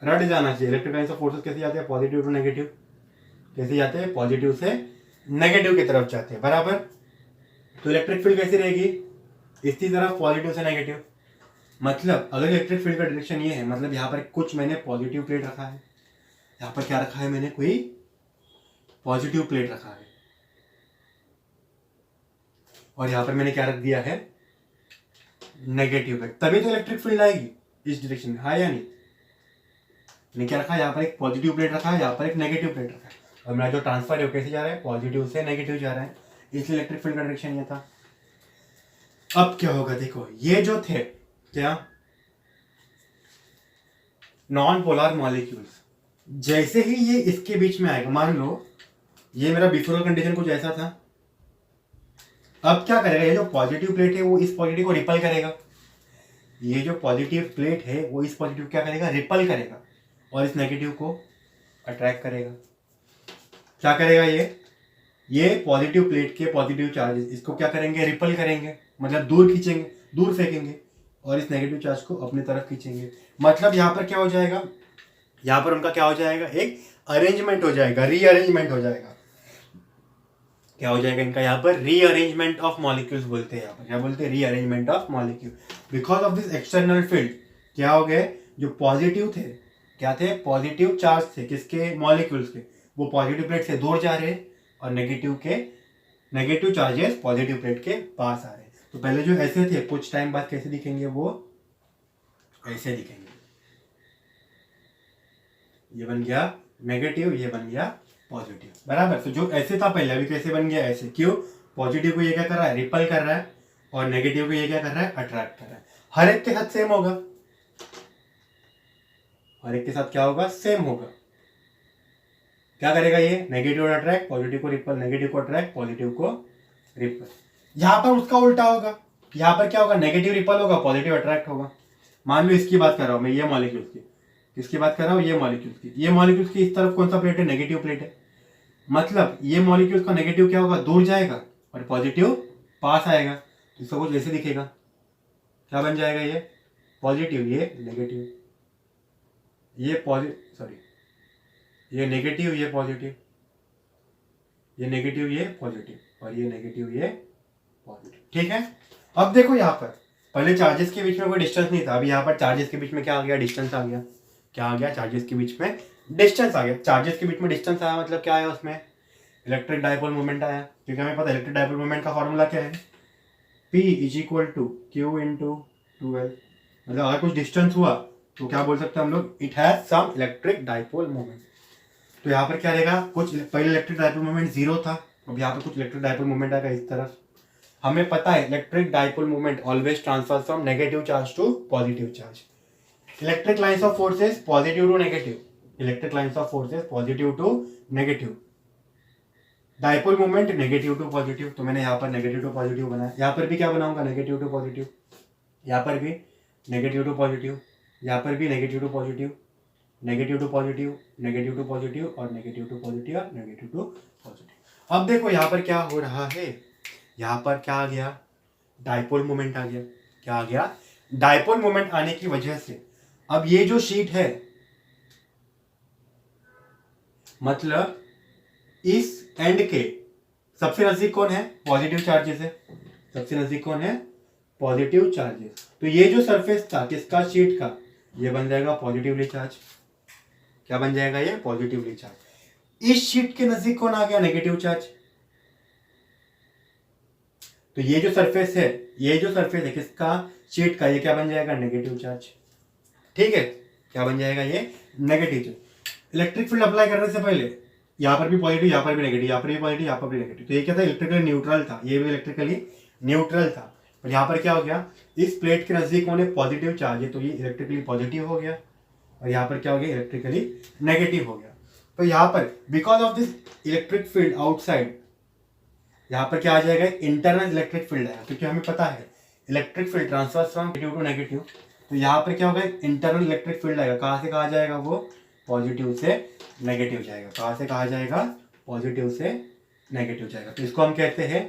रट जाना चाहिए इलेक्ट्रिक लाइन्स ऑफ फोर्सेस कैसे जाते हैं, पॉजिटिव टू नेगेटिव, कैसे जाते हैं, पॉजिटिव से नेगेटिव की तरफ जाते हैं, बराबर। तो इलेक्ट्रिक फील्ड कैसी रहेगी, इसी तरफ पॉजिटिव से नेगेटिव। मतलब अगर इलेक्ट्रिक फील्ड का डायरेक्शन ये है, मतलब यहाँ पर कुछ मैंने पॉजिटिव प्लेट रखा है, यहाँ पर क्या रखा है मैंने, कोई पॉजिटिव प्लेट रखा है, और यहाँ पर मैंने क्या रख दिया है, नेगेटिव प्लेट। तभी तो इलेक्ट्रिक फील्ड आएगी इस डायरेक्शन में, हाँ या नहीं। मैंने क्या रखा है, यहाँ पर एक पॉजिटिव प्लेट रखा है, यहाँ पर एक नेगेटिव प्लेट रखा है, और मेरा जो ट्रांसफर है वो कैसे जा रहा है, पॉजिटिव से नेगेटिव जा रहा है, इसलिए इलेक्ट्रिक फील्ड का डायरेक्शन ये था। अब क्या होगा देखो, ये जो थे क्या नॉन पोलर मॉलिक्यूल्स, जैसे ही ये इसके बीच में आएगा, मान लो ये मेरा बिफोर कंडीशन कुछ ऐसा था, अब क्या करेगा, ये जो पॉजिटिव प्लेट है वो इस पॉजिटिव को रिपल करेगा, ये जो पॉजिटिव प्लेट है वो इस पॉजिटिव क्या करेगा, रिपल करेगा, और इस नेगेटिव को अट्रैक्ट करेगा। क्या करेगा ये पॉजिटिव प्लेट के पॉजिटिव चार्जेस इसको क्या करेंगे, रिपल करेंगे, मतलब दूर खींचेंगे, दूर फेंकेंगे, और इस नेगेटिव चार्ज को अपनी तरफ खींचेंगे। मतलब यहाँ पर क्या हो जाएगा, यहाँ पर उनका क्या हो जाएगा, एक अरेंजमेंट हो जाएगा, रीअरेंजमेंट हो जाएगा। क्या हो जाएगा इनका, यहाँ पर रीअरेंजमेंट ऑफ मॉलिक्यूल्स बोलते हैं। यहाँ पर क्या बोलते हैं, rearrangement of molecule. Because of this external field क्या हो गए, जो पॉजिटिव थे, क्या थे, पॉजिटिव चार्ज थे, किसके, मॉलिक्यूल्स के, वो पॉजिटिव प्लेट से दूर जा रहे हैं, और नेगेटिव चार्जेस पॉजिटिव प्लेट के पास आ रहे हैं। तो पहले जो ऐसे थे, कुछ टाइम बाद कैसे दिखेंगे, वो ऐसे दिखेंगे। ये बन गया नेगेटिव, ये बन गया पॉजिटिव, बराबर। तो जो ऐसे था पहले, अभी कैसे बन गया, ऐसे। क्यों, पॉजिटिव को ये क्या कर रहा है, रिपल कर रहा है, और नेगेटिव को ये क्या कर रहा है, अट्रैक्ट कर रहा है। हर एक के साथ सेम होगा, हर एक के साथ क्या होगा, सेम होगा। क्या करेगा ये, नेगेटिव को अट्रैक्ट, पॉजिटिव को रिपल, नेगेटिव को अट्रैक्ट, पॉजिटिव को रिपल। यहां पर उसका उल्टा होगा, यहां पर क्या होगा, नेगेटिव रिपल होगा, पॉजिटिव अट्रैक्ट होगा। मान लो इसकी बात कर रहा हूं मैं, ये मॉलिक्यूल्स की, किसकी बात कर रहा हूं, ये मॉलिक्यूल्स की। ये मॉलिक्यूल्स की इस तरफ कौन सा प्लेट है, नेगेटिव प्लेट है। मतलब ये मॉलिक्यूल्स का नेगेटिव क्या होगा, दूर जाएगा, और पॉजिटिव पास आएगा। इसको कुछ ऐसे दिखेगा, क्या बन जाएगा, ये पॉजिटिव, ये नेगेटिव, ये नेगेटिव, ये पॉजिटिव, ये नेगेटिव, ये पॉजिटिव, और ये नेगेटिव, ये पॉजिटिव। ठीक है। अब देखो यहाँ पर पहले चार्जेस के बीच में कोई डिस्टेंस नहीं था, अभी यहाँ पर चार्जेस के बीच में क्या आ गया, डिस्टेंस आ गया। क्या आ गया, चार्जेस के बीच में डिस्टेंस आ गया। चार्जेस के बीच में डिस्टेंस आया मतलब क्या है, उसमें इलेक्ट्रिक डाइपोल मोमेंट आया, क्योंकि हमें पता है इलेक्ट्रिक डाइपोल मोमेंट का फॉर्मूला क्या है, P is equal to q into 2L। मतलब अगर कुछ डिस्टेंस हुआ तो क्या बोल सकते हैं हम लोग, it has some electric dipole moment. तो यहाँ पर क्या रहेगा, कुछ पहले इलेक्ट्रिक डाइपोल मोमेंट 0 था, अब यहाँ पर कुछ इलेक्ट्रिक डाइपोल मोमेंट आएगा इस तरफ। हमें पता है electric dipole moment always transfer from negative charge to positive charge. Electric lines of forces positive to negative, electric lines of forces positive to negative, dipole moment negative to positive. तो मैंने यहाँ पर नेगेटिव टू पॉजिटिव बनाया, यहाँ पर भी क्या बनाऊंगा, नेगेटिव टू पॉजिटिव, यहाँ पर भी नेगेटिव टू पॉजिटिव, यहाँ पर भी negative to positive, negative to positive, negative to positive और नेगेटिव टू पॉजिटिव और नेगेटिव टू पॉजिटिव। अब देखो यहाँ पर क्या हो रहा है, यहाँ पर क्या आ गया, डाइपोल मोमेंट आ गया। क्या आ गया, डाइपोल मोमेंट आने की वजह से अब ये जो शीट है, मतलब इस एंड के सबसे नजदीक कौन है, पॉजिटिव चार्जेस है, सबसे नजदीक कौन है, पॉजिटिव चार्जेस। तो ये जो सरफेस था किसका, शीट का, ये बन जाएगा पॉजिटिवली चार्ज। क्या बन जाएगा, ये पॉजिटिवली चार्ज। इस शीट के नजदीक कौन आ गया, नेगेटिव चार्ज। तो ये जो सरफेस है, ये जो सरफेस है किसका, शीट का, ये क्या बन जाएगा, नेगेटिव चार्ज। ठीक है, क्या बन जाएगा, ये negative charge. Electric field apply करने से पहले यहाँ पर भी पॉजिटिव, यहाँ पर भी नेगेटिव, यहाँ पर भी पॉजिटिव, यहाँ पर भी नेगेटिव। तो ये क्या था, इलेक्ट्रिकली न्यूट्रल था, ये भी इलेक्ट्रिकली न्यूट्रल था। पर यहाँ पर क्या हो गया, इस प्लेट के नजदीक होने पॉजिटिव चार्ज है तो ये इलेक्ट्रिकली पॉजिटिव हो गया, और यहाँ पर क्या हो गया, इलेक्ट्रिकली नेगेटिव हो गया। तो यहाँ पर because of this electric field outside, यहाँ पर क्या आ जाएगा, इंटरनल इलेक्ट्रिक फील्ड आएगा, क्योंकि हमें पता है electric field transfer from negative to negative. तो यहाँ पर क्या होगा, इंटरनल इलेक्ट्रिक फील्ड आएगा, कहाँ से कहा जाएगा, वो पॉजिटिव से नेगेटिव जाएगा। कहाँ से कहा जाएगा, पॉजिटिव से नेगेटिव जाएगा। तो इसको हम कहते हैं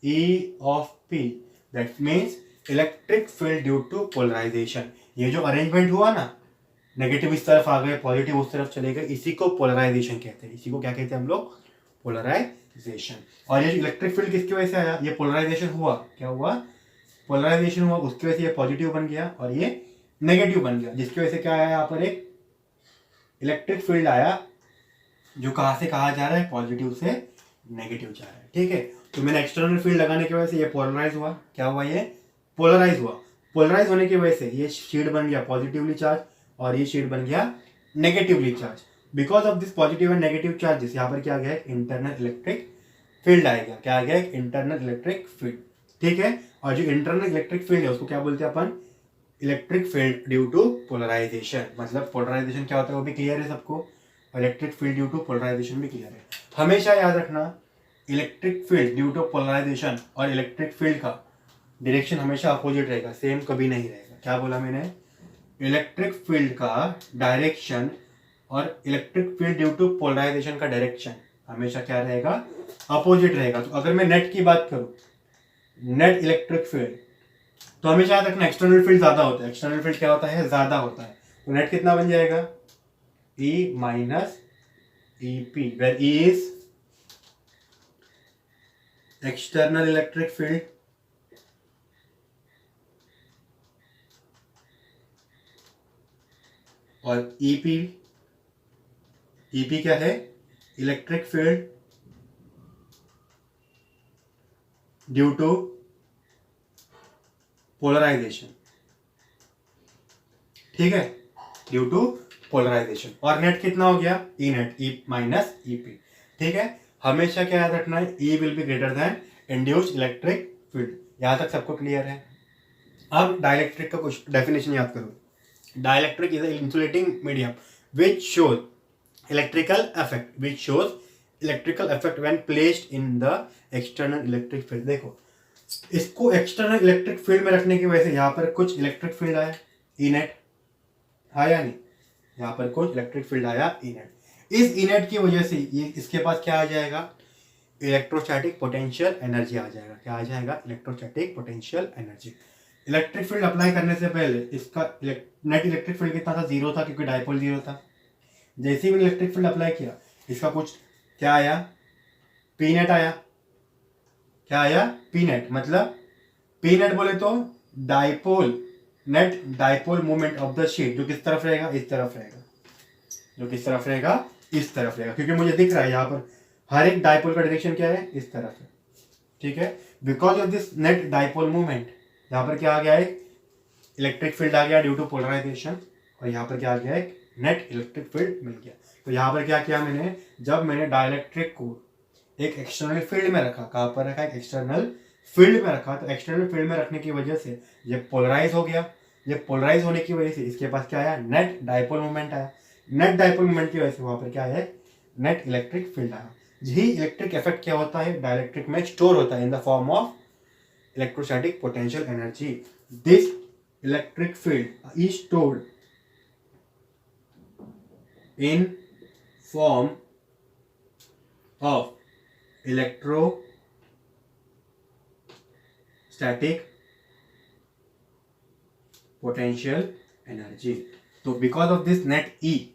E of P, that means electric field due to polarisation. ये जो अरेंजमेंट हुआ ना, नेगेटिव इस तरफ आ गए, पॉजिटिव उस तरफ चले गए, इसी को पोलराइजेशन कहते हैं। इसी को क्या कहते हैं हम लोग, पोलराइजेशन। और ये इलेक्ट्रिक फील्ड किसकी वजह से आया, ये पोलराइजेशन हुआ, क्या हुआ, पोलराइजेशन हुआ, उसकी वजह से ये पॉजिटिव बन गया और ये नेगेटिव बन गया, जिसकी वजह से क्या आया, यहाँ पर एक इलेक्ट्रिक फील्ड आया जो कहाँ से कहा जा रहा है, पॉजिटिव से नेगेटिव जा रहा है। ठीक है, तो मैंने एक्सटर्नल फील्ड लगाने की वजह से ये पोलराइज हुआ। क्या हुआ, ये पोलराइज हुआ। पोलराइज होने की वजह से ये शीट बन गया पॉजिटिवली चार्ज और ये शीट बन गया negatively charge. Because of this positive and negative charges यहाँ पर क्या आ गया, इंटरनल इलेक्ट्रिक फील्ड आएगा। क्या आ गया, एक इंटरनल इलेक्ट्रिक फील्ड। ठीक है, और जो इंटरनल इलेक्ट्रिक फील्ड है उसको क्या बोलते हैं अपन, electric field due to polarisation. मतलब पोलराइजेशन क्या होता है वो भी क्लियर है सबको, electric field due to polarisation भी क्लियर है। हमेशा याद रखना, electric field due to polarisation और इलेक्ट्रिक फील्ड का डायरेक्शन हमेशा अपोजिट रहेगा, सेम कभी नहीं रहेगा। क्या बोला मैंने, इलेक्ट्रिक फील्ड का डायरेक्शन और electric field due to polarisation का डायरेक्शन हमेशा क्या रहेगा, अपोजिट रहेगा। तो अगर मैं नेट की बात करूं, नेट इलेक्ट्रिक फील्ड, तो हमेशा याद रखना एक्सटर्नल फील्ड ज्यादा होता है। एक्सटर्नल फील्ड क्या होता है, ज्यादा होता है। तो नेट कितना बन जाएगा, E minus EP, where E is external electric field और EP क्या है, electric field due to polarisation. ठीक है, ड्यू टू पोलराइजेशन। और नेट कितना हो गया, E net, E minus EP। ठीक है, हमेशा क्या याद रखना है, E will be greater than induced electric field. यहां तक सबको क्लियर है। अब डाइलेक्ट्रिक का कुछ डेफिनेशन याद करो। Dielectric is an insulating medium which shows electrical effect when placed in the external electric field। देखो, इसको एक्सटर्नल इलेक्ट्रिक फील्ड में रखने की वजह से यहाँ पर कुछ इलेक्ट्रिक फील्ड आया, ई नेट आया नहीं, यहाँ पर कुछ इलेक्ट्रिक फील्ड आया, ई नेट। इस ई नेट की वजह से ये इसके पास क्या आ जाएगा, इलेक्ट्रोस्टैटिक पोटेंशियल एनर्जी आ जाएगा। क्या आ जाएगा, electrostatic potential energy. Electric field apply करने से पहले इसका नेट इलेक्ट्रिक फील्ड कितना था, 0 था, क्योंकि डाइपोल 0 था। जैसे ही मैंने इलेक्ट्रिक फील्ड अप्लाई किया, इसका कुछ क्या आया, पी नेट आया। क्या आया, पी नेट। मतलब पी नेट बोले तो dipole net dipole moment of the sheet, जो किस तरफ रहेगा, इस तरफ रहेगा। जो किस तरफ रहेगा, इस तरफ रहेगा, क्योंकि मुझे दिख रहा है यहाँ पर हर एक डायपोल का डायरेक्शन क्या है, इस तरफ है, ठीक है। Because of this net dipole movement यहाँ पर क्या आ गया है, इलेक्ट्रिक फील्ड आ गया ड्यू टू पोलराइजेशन, और यहाँ पर क्या आ गया है, नेट इलेक्ट्रिक फील्ड मिल गया। तो यहाँ पर क्या किया मैंने, जब मैंने डाइलेक्ट्रिक को एक एक्सटर्नल फील्ड में रखा, कहाँ पर रखा, एक्सटर्नल फील्ड में रखा, तो एक्सटर्नल फील्ड में रखने की वजह से ये पोलराइज हो गया। ये पोलराइज होने की वजह से इसके पास क्या आया, नेट डायपोल मोमेंट आया। नेट डायपोल मोमेंट की वजह से वहां पर क्या आया, नेट इलेक्ट्रिक फील्ड आया। यही इलेक्ट्रिक इफेक्ट क्या होता है, डाइलेक्ट्रिक में स्टोर होता है in the form of electrostatic potential energy. This electric field is stored in form of electrostatic potential energy. तो बिकॉज ऑफ दिस नेट ई,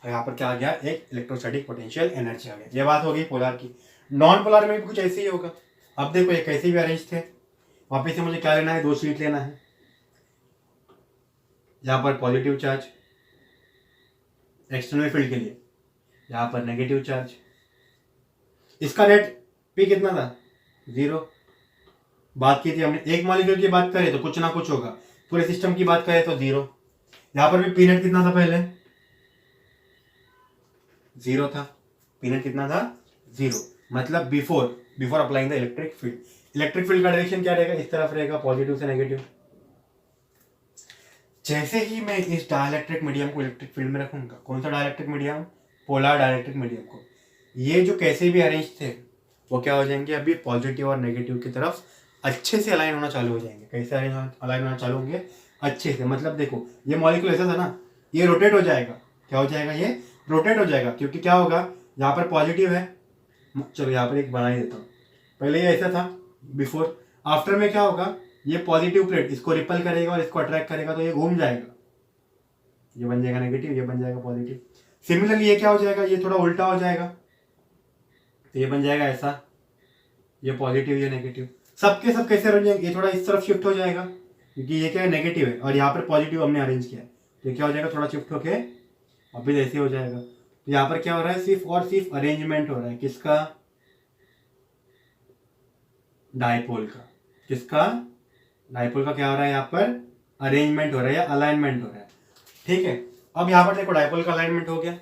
यहाँ पर क्या आ गया, एक इलेक्ट्रोस्टैटिक पोटेंशियल एनर्जी आ गया। ये बात हो गई पोलर की। नॉन पोलर में भी कुछ ऐसे ही होगा। अब देखो ये कैसे भी अरेंज थे, वापस से मुझे क्या लेना है, 2 शीट लेना है। यहाँ पर पॉजिटिव चार्ज एक्सटर्नल फील्ड के लिए, यहाँ पर नेगेटिव चार्ज। इसका नेट पी कितना था, 0। बात की थी हमने, एक मॉलिक्यूल की बात करें तो कुछ ना कुछ होगा, पूरे सिस्टम की बात करें तो 0। यहाँ पर भी पी नेट कितना था, पहले 0 था। पी नेट कितना था, 0। मतलब before applying the electric field. Electric field का डायरेक्शन क्या रहेगा, इस तरफ रहेगा, पॉजिटिव से नेगेटिव। जैसे ही मैं इस डाइलेक्ट्रिक मीडियम को इलेक्ट्रिक फील्ड में रखूंगा, कौन सा dielectric medium, polar dielectric medium को, ये जो कैसे भी अरेंज थे वो क्या हो जाएंगे, अभी पॉजिटिव और नेगेटिव की तरफ अच्छे से अलाइन होना चालू हो जाएंगे। कैसे अलाइन होना चालू होंगे, अच्छे से। मतलब देखो ये मॉलिक्यूल ऐसा था ना, ये रोटेट हो जाएगा। क्या हो जाएगा, ये रोटेट हो जाएगा, क्योंकि क्या होगा, यहाँ पर पॉजिटिव है। चलो यहाँ पर एक बना ही देता हूँ। पहले ये ऐसा था बिफोर, आफ्टर में क्या होगा, ये पॉजिटिव प्लेट इसको रिपल करेगा और इसको अट्रैक्ट करेगा, तो ये घूम जाएगा, ये बन जाएगा नेगेटिव, ये बन जाएगा पॉजिटिव। सिमिलरली ये क्या हो जाएगा, ये थोड़ा उल्टा हो जाएगा, तो ये बन जाएगा ऐसा, ये पॉजिटिव ये नेगेटिव। सबके सब कैसे अरेंज जाएंगे, ये थोड़ा इस तरफ शिफ्ट हो जाएगा, क्योंकि ये क्या है, नेगेटिव है, और यहाँ पर पॉजिटिव हमने अरेंज किया है, तो क्या हो जाएगा, थोड़ा शिफ्ट होके अभी ऐसे हो जाएगा। तो यहाँ पर क्या हो रहा है, सिर्फ और सिर्फ अरेंजमेंट हो रहा है, किसका, डायपोल का। किसका, डायपोल का क्या हो रहा है, यहाँ पर अरेंजमेंट हो रहा है या अलाइनमेंट हो रहा है, ठीक है। अब यहाँ पर देखो डायपोल का अलाइनमेंट हो गया,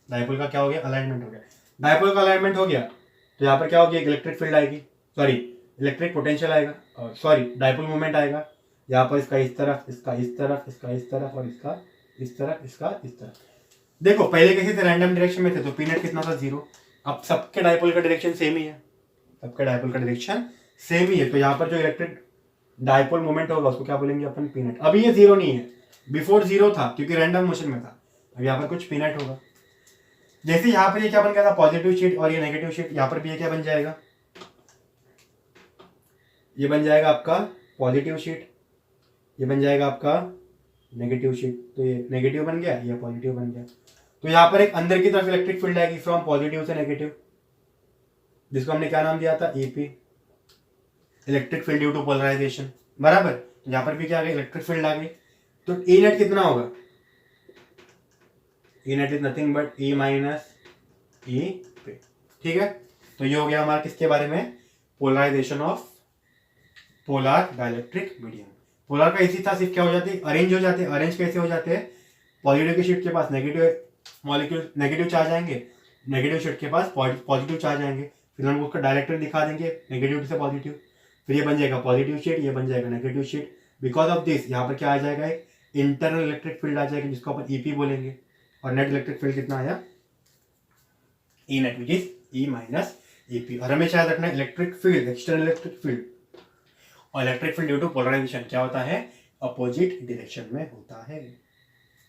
डायपोल का क्या हो गया, अलाइनमेंट हो गया। डायपोल का अलाइनमेंट हो गया तो यहाँ पर क्या होगी, एक इलेक्ट्रिक फील्ड आएगी, सॉरी इलेक्ट्रिक पोटेंशियल आएगा, और सॉरी डायपोल मोमेंट आएगा। यहाँ पर इसका इस तरफ, इसका इस तरफ, इसका इस तरफ, और इसका इस तरफ, इसका इस तरफ। देखो पहले कैसे थे, रैंडम डायरेक्शन में थे, तो पी नेट कितना था, 0। अब सबके डायपोल का डायरेक्शन सेम ही है, सबके डायपोल का डायरेक्शन सेम ही है, तो यहाँ पर जो इलेक्ट्रिक डायपोल मोमेंट होगा उसको क्या बोलेंगे अपन, पी नेट। अभी ये 0 नहीं है, बिफोर 0 था, क्योंकि रैंडम मोशन में था। अब यहाँ पर कुछ पी नेट होगा। जैसे यहाँ पर ये क्या बन गया था, पॉजिटिव शीट, और ये नेगेटिव शीट, यहाँ पर भी ये क्या बन जाएगा, ये बन जाएगा आपका पॉजिटिव शीट, ये बन जाएगा आपका नेगेटिव शीट। तो ये नेगेटिव बन गया, ये पॉजिटिव बन गया। तो यहाँ पर एक अंदर की तरफ इलेक्ट्रिक फील्ड आएगी फ्रॉम पॉजिटिव से नेगेटिव, जिसको हमने क्या नाम दिया था, EP, electric field due to polarisation, बराबर। तो यहाँ पर भी क्या आ गई, इलेक्ट्रिक फील्ड आ गई। तो ई नेट कितना होगा, E net is nothing but E minus E P, ठीक है। तो ये हो गया हमारा किसके बारे में, polarisation of polar dielectric medium. Polar का इसी था, सिर्फ क्या हो जाती है, अरेंज हो जाते हैं। अरेंज कैसे हो जाते हैं, पॉजिटिव की शीट के पास नेगेटिव मॉलिक्यूल नेगेटिव चार्ज आएंगे, नेगेटिव शीट के पास पॉजिटिव चार्ज आएंगे, फिर हम उसका डायरेक्टली दिखा देंगे नेगेटिव से पॉजिटिव, फिर ये बन जाएगा पॉजिटिव शीट, ये बन जाएगा negative sheet. Because of this यहाँ पर क्या आ जाएगा, एक इंटरनल इलेक्ट्रिक फील्ड आ जाएगी, जिसको अपन ईपी बोलेंगे। और नेट इलेक्ट्रिक फील्ड कितना आया, E net which is E minus EP. और हमें याद रखना है electric field, external electric field और electric field due to polarisation क्या होता है, अपोजिट डायरेक्शन में होता है,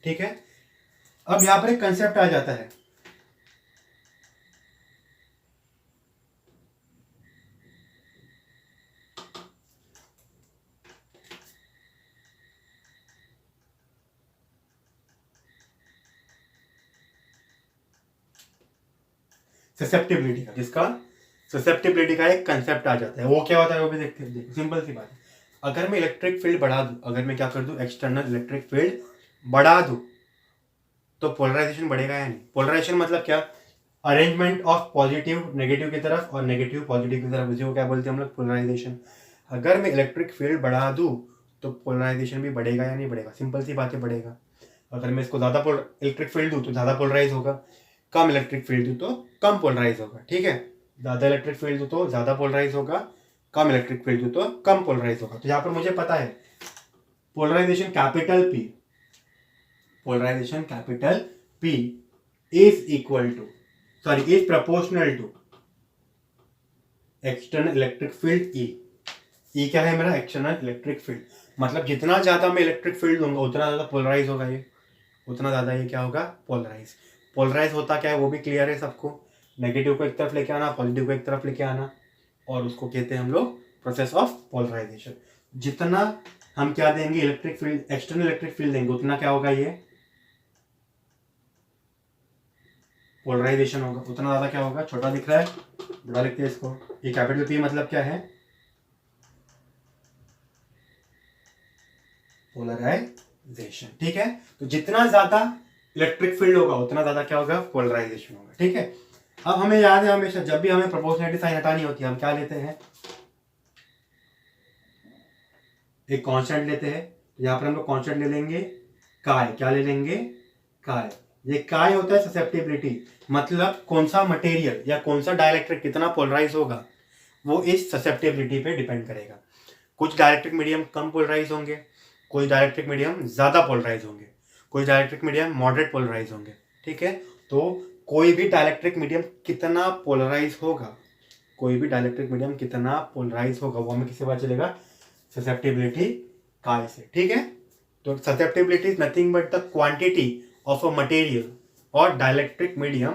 ठीक है। अब यहां पर एक कंसेप्ट आ जाता है, ससेप्टिबिलिटी का। जिसका ससेप्टिबिलिटी का एक कंसेप्ट आ जाता है, वो क्या होता है वो भी देखते हैं। सिंपल सी बात है, अगर मैं इलेक्ट्रिक फील्ड बढ़ा दूं, अगर मैं क्या कर दूं, एक्सटर्नल इलेक्ट्रिक फील्ड बढ़ा दूं, तो पोलराइजेशन बढ़ेगा या नहीं। पोलराइजेशन मतलब क्या, अरेंजमेंट ऑफ पॉजिटिव नेगेटिव की तरफ और नेगेटिव पॉजिटिव की तरफ, उसी को क्या बोलते हैं हम लोग, पोलराइजेशन। अगर मैं इलेक्ट्रिक फील्ड बढ़ा दूँ तो पोलराइजेशन भी बढ़ेगा या नहीं बढ़ेगा, सिंपल सी बात है, बढ़ेगा। अगर मैं इसको ज़्यादा इलेक्ट्रिक फील्ड दूँ तो ज़्यादा पोलराइज होगा, कम इलेक्ट्रिक फील्ड दूँ तो कम पोलराइज होगा, ठीक है। ज़्यादा इलेक्ट्रिक फील्ड दूँ तो ज़्यादा पोलराइज होगा, कम इलेक्ट्रिक फील्ड दूँ तो कम पोलराइज होगा। तो यहाँ पर मुझे पता है polarisation capital P, polarisation capital P is equal to, sorry is proportional to external electric field E। E क्या है मेरा, एक्सटर्नल इलेक्ट्रिक फील्ड। मतलब जितना ज्यादा मैं इलेक्ट्रिक फील्ड दूंगा उतना ज्यादा पोलराइज होगा ये, उतना ज्यादा ये क्या होगा, पोलराइज। पोलराइज होता क्या है वो भी क्लियर है सबको, नेगेटिव को एक तरफ लेके आना, पॉजिटिव को एक तरफ लेके आना, और उसको कहते हैं हम लोग प्रोसेस ऑफ पोलराइजेशन। जितना हम क्या देंगे electric field, external electric field देंगे, उतना क्या होगा, ये पोलराइजेशन होगा, उतना ज्यादा क्या होगा। छोटा दिख रहा है, बड़ा लिखते हैं इसको। ये कैपिटल P मतलब क्या है, पोलराइजेशन, ठीक है। तो जितना ज्यादा इलेक्ट्रिक फील्ड होगा उतना ज्यादा क्या होगा, पोलराइजेशन होगा, ठीक है। अब हमें याद है हमेशा जब भी हमें प्रोपोर्शनलिटी साइन हटानी होती है हम क्या लेते हैं, एक कांस्टेंट लेते हैं। तो यहाँ पर हम लोग कांस्टेंट ले लेंगे काय, क्या ले लेंगे, काय। ये काय होता है ससेप्टिबिलिटी, मतलब कौन सा मटेरियल या कौन सा डाइलेक्ट्रिक कितना पोलराइज होगा वो इस ससेप्टिबिलिटी पे डिपेंड करेगा। कुछ डाइलेक्ट्रिक मीडियम कम पोलराइज होंगे, कोई डाइलेक्ट्रिक मीडियम ज्यादा पोलराइज होंगे, कोई डाइलेक्ट्रिक मीडियम मॉडरेट पोलराइज होंगे, ठीक है। तो कोई भी डाइलेक्ट्रिक मीडियम कितना पोलराइज होगा, कोई भी डाइलेक्ट्रिक मीडियम कितना पोलराइज होगा वो हमें किससे पता चलेगा, ससेप्टिबिलिटी काय से, ठीक है। तो susceptibility is nothing but the quantity of a material और dielectric medium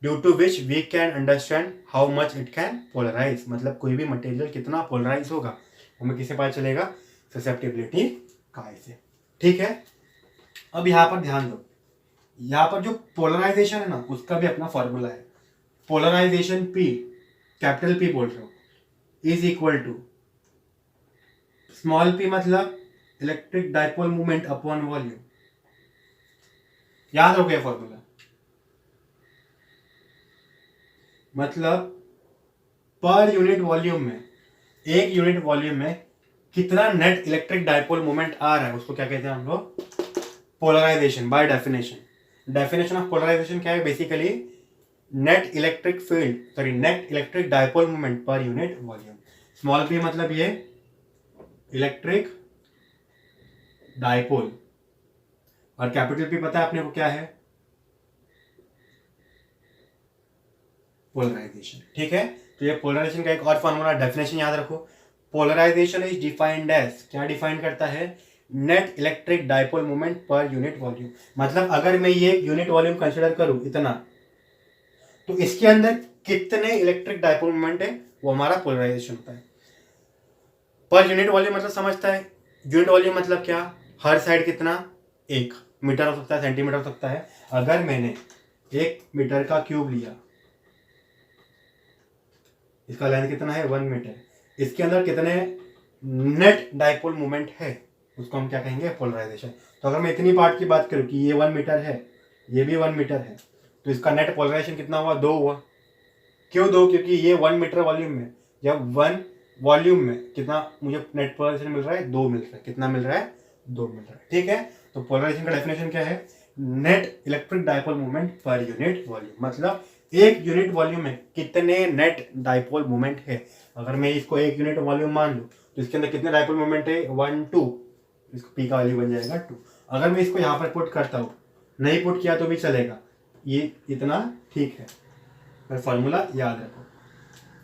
due to which we can understand how much it can polarise. मतलब कोई भी मटेरियल कितना पोलराइज होगा हमें किससे पता चलेगा, ससेप्टिबिलिटी काय से, ठीक है। अब यहाँ पर ध्यान दो, यहाँ पर जो पोलराइजेशन है ना उसका भी अपना फॉर्मूला है। पोलराइजेशन P, कैपिटल P बोल रहे हो, is equal to small p मतलब electric dipole movement upon volume. याद रखो ये फॉर्मूला, मतलब पर यूनिट वॉल्यूम में, एक यूनिट वॉल्यूम में कितना नेट इलेक्ट्रिक डाइपोल मोमेंट आ रहा है उसको क्या कहते हैं हम लोग, polarisation. By definition, definition of polarisation क्या है, basically net electric field, sorry net electric dipole moment per unit volume. Small p मतलब ये इलेक्ट्रिक डाइपोल, और कैपिटल P पता है अपने को क्या है, पोलराइजेशन, ठीक है। तो ये पोलराइजेशन का एक और फॉर्मूला, डेफिनेशन याद रखो। पोलराइजेशन इज डिफाइंड एज, क्या डिफाइन करता है, net electric dipole moment per unit volume. मतलब अगर मैं ये यूनिट वॉल्यूम कंसिडर करूं इतना, तो इसके अंदर कितने इलेक्ट्रिक डाइपोल मोमेंट है वो हमारा पोलराइजेशन होता है। पर यूनिट वॉल्यूम मतलब समझता है, यूनिट वॉल्यूम मतलब क्या, हर साइड कितना, 1 मीटर हो सकता है, सेंटीमीटर हो सकता है। अगर मैंने 1 मीटर का क्यूब लिया, इसका लेंथ कितना है, 1 मीटर, इसके अंदर कितने नेट डाइपोल मोमेंट है उसको हम क्या कहेंगे, पोलराइजेशन। तो अगर मैं इतनी पार्ट की बात करूं कि ये 1 मीटर है, ये भी 1 मीटर है, तो इसका नेट पोलराइजेशन कितना हुआ, 2 हुआ। क्यों 2, क्योंकि ये 1 मीटर वॉल्यूम में, जब 1 वॉल्यूम में कितना मुझे नेट पोलराइजेशन मिल रहा है, 2 मिल रहा है। कितना मिल रहा है, 2 मिल रहा है, ठीक है। तो पोलराइजेशन का डेफिनेशन क्या है, net electric dipole moment per unit volume, मतलब एक यूनिट वॉल्यूम में कितने नेट डाइपोल मोमेंट है। अगर मैं इसको 1 यूनिट वॉल्यूम मान लूँ तो इसके अंदर कितने डाइपोल मोमेंट है, 1 2, इसको P का वैल्यू बन जाएगा 2। अगर मैं इसको यहाँ पर पुट करता हूँ, नहीं पुट किया तो भी चलेगा, ये इतना ठीक है, पर फॉर्मूला याद रखो।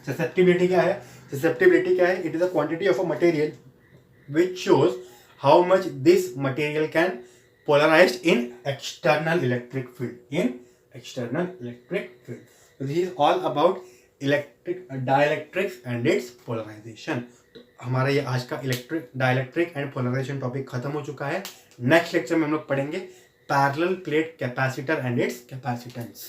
ससेप्टिबिलिटी क्या है, ससेप्टिबिलिटी क्या है, it is a quantity of a material which shows how much this material can polarize in external electric field, in external electric field. So this is all about electric dielectrics and its polarization. तो हमारा ये आज का electric dielectric and polarisation topic खत्म हो चुका है। Next lecture में हम लोग पढ़ेंगे parallel plate capacitor and it's capacitance.